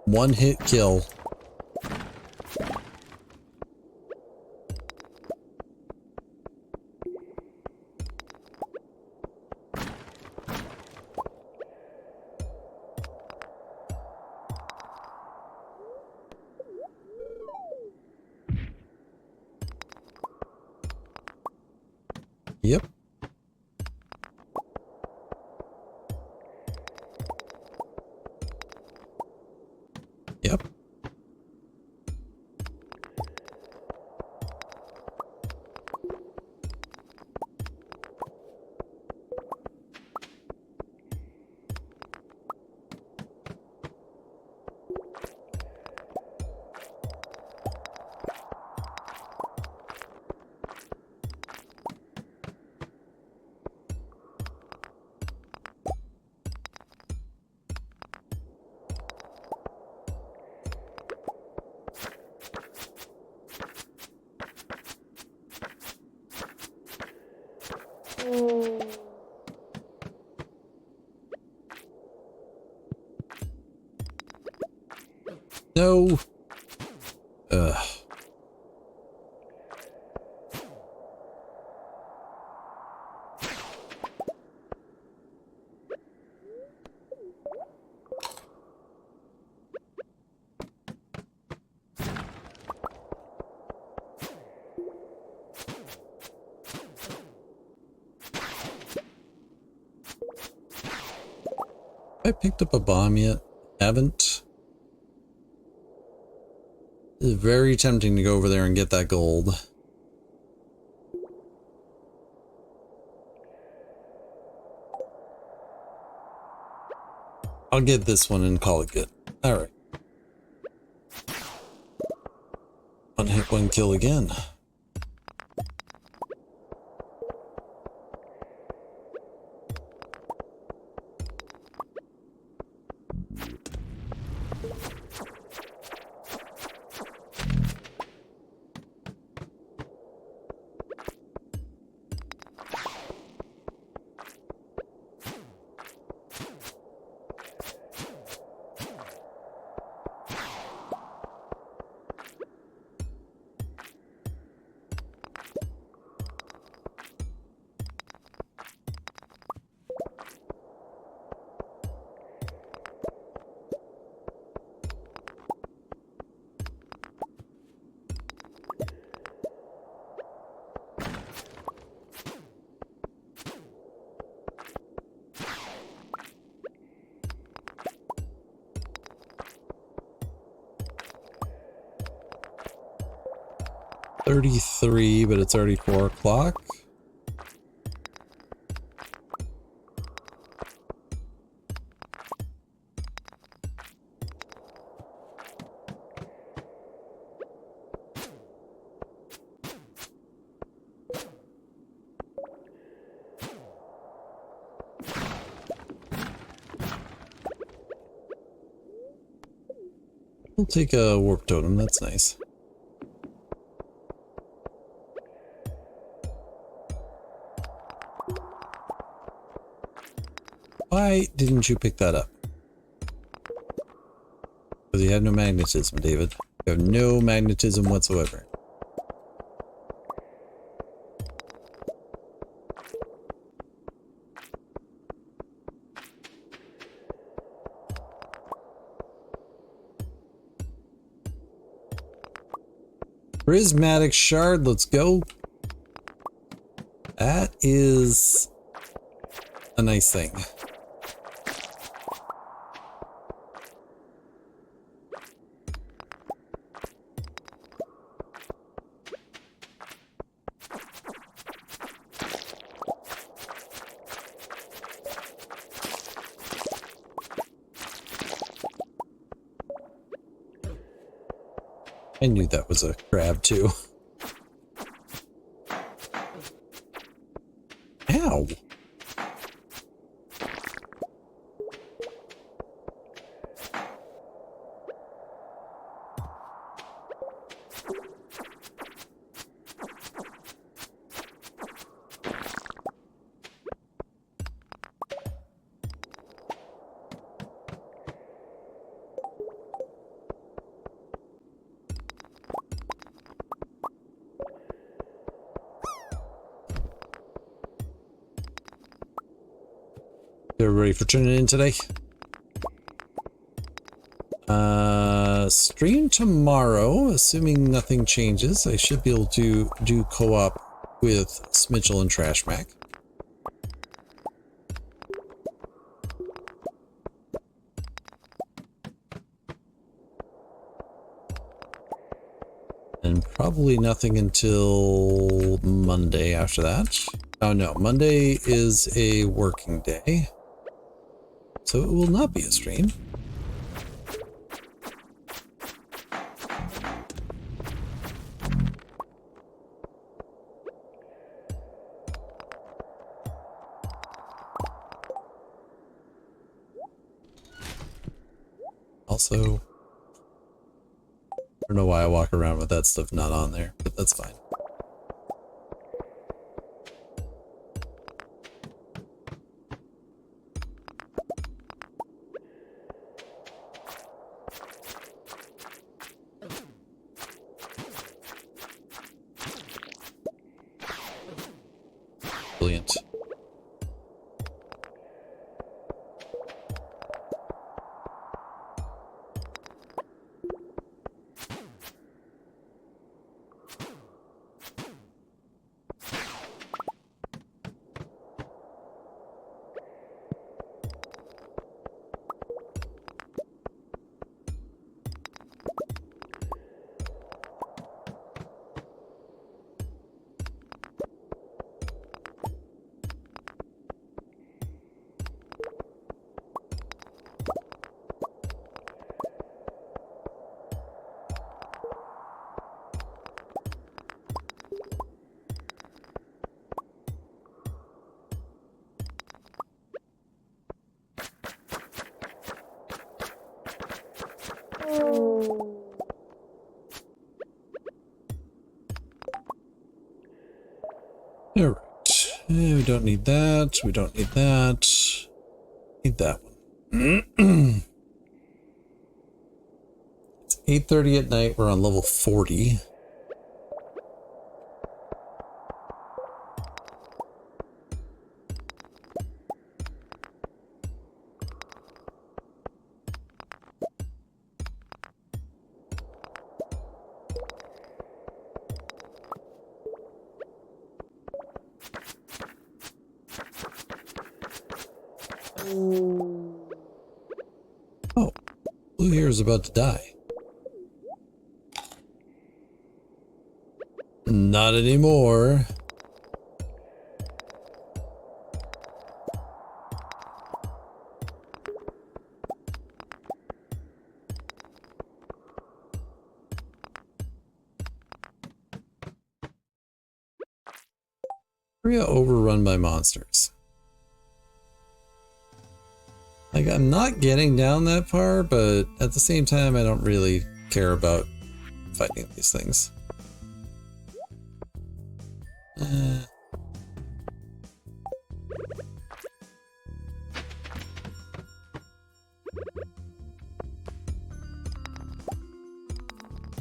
One hit kill. Yep. Yep. No. Ugh. I picked up a bomb yet? Haven't. It's very tempting to go over there and get that gold. I'll get this one and call it good. Alright. One hit, one kill again. $33, but it's already 4 o'clock. We'll take a warp totem, that's nice. Why didn't you pick that up? Because you have no magnetism, David. You have no magnetism whatsoever. Prismatic shard, let's go. That is a nice thing. I knew that was a crab too. Ow! Everybody for tuning in today. Stream tomorrow, assuming nothing changes. I should be able to do co-op with Smitchell and Trash Mac. And probably nothing until Monday after that. Oh no, Monday is a working day. So it will not be a stream. Also, I don't know why I walk around with that stuff not on there, but that's fine. Brilliant. Alright. We don't need that. We don't need that. Need that one. It's 8:30 at night. We're on level 40. Oh, Blue here is about to die. Not anymore. Area overrun by monsters. Like, I'm not getting down that far, but at the same time, I don't really care about fighting these things. And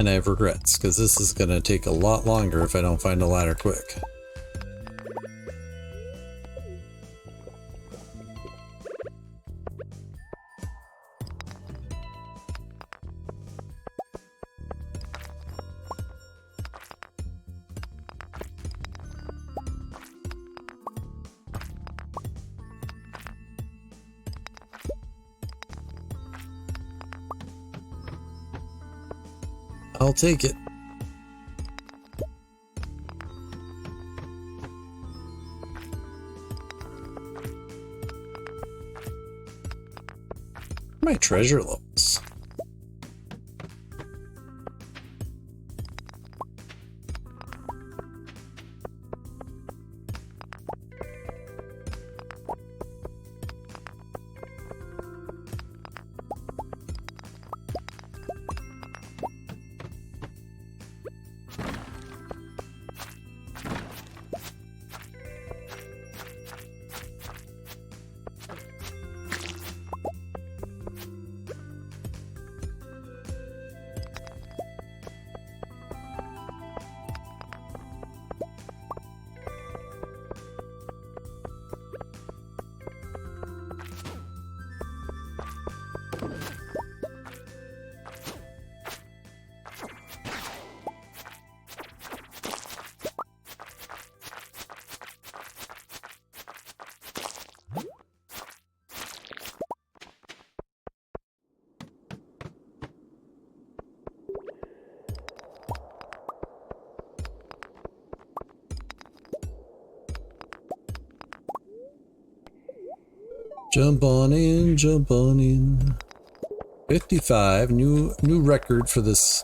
I have regrets, because this is going to take a lot longer if I don't find a ladder quick. I'll take it. My treasure levels. Jump on in, jump on in. 55, new record for this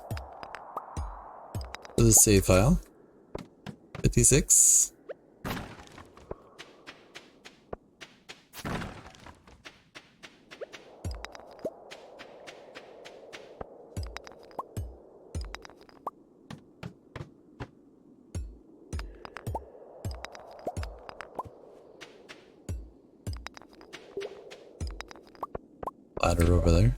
save file. 56. Ladder over there.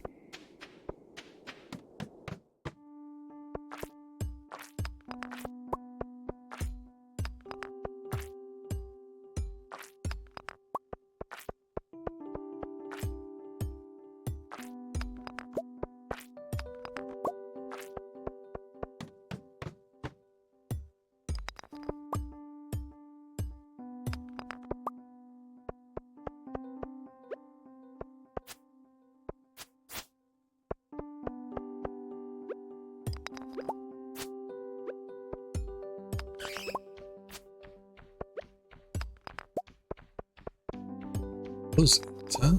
Those, huh?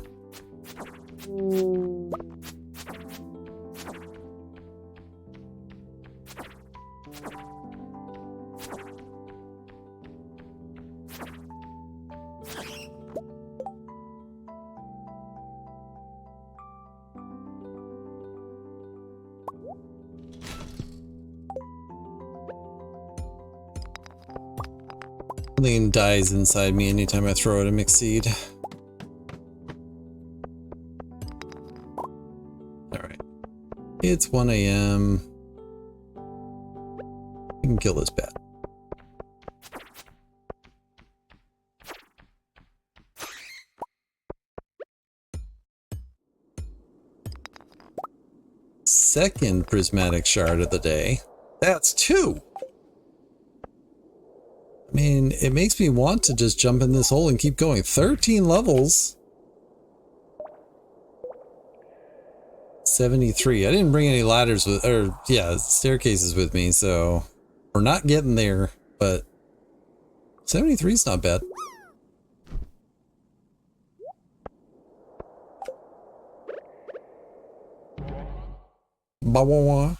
Something dies inside me anytime I throw out a mixed seed. Alright. It's 1 a.m. We can kill this bat. Second prismatic shard of the day. That's 2! I mean, it makes me want to just jump in this hole and keep going. 13 levels. 73. I didn't bring any ladders with, or yeah, staircases with me, so we're not getting there, but 73 is not bad. Ba-wah-wah.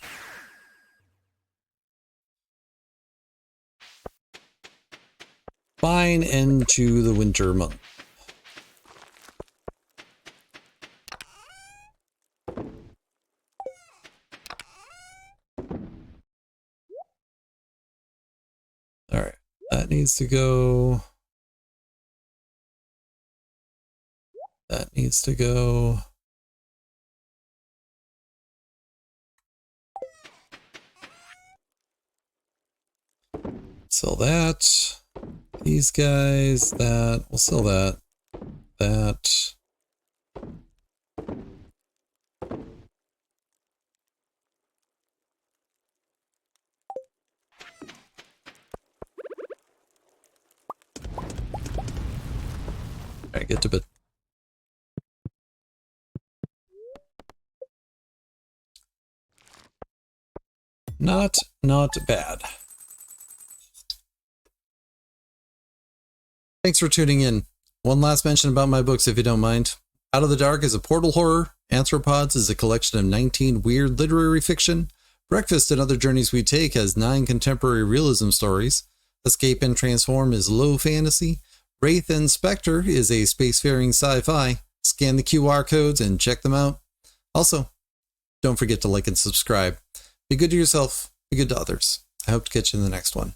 Fine end to the winter month. Alright, that needs to go. That needs to go. Sell that. These guys, that. We'll sell that. That. Alright, get to bed. Not bad. Thanks for tuning in. One last mention about my books, if you don't mind. Out of the Dark is a portal horror. Anthropods is a collection of 19 weird literary fiction. Breakfast and Other Journeys We Take has 9 contemporary realism stories. Escape and Transform is low fantasy. Wraith and Spectre is a spacefaring sci-fi. Scan the QR codes and check them out. Also, don't forget to like and subscribe. Be good to yourself, be good to others. I hope to catch you in the next one.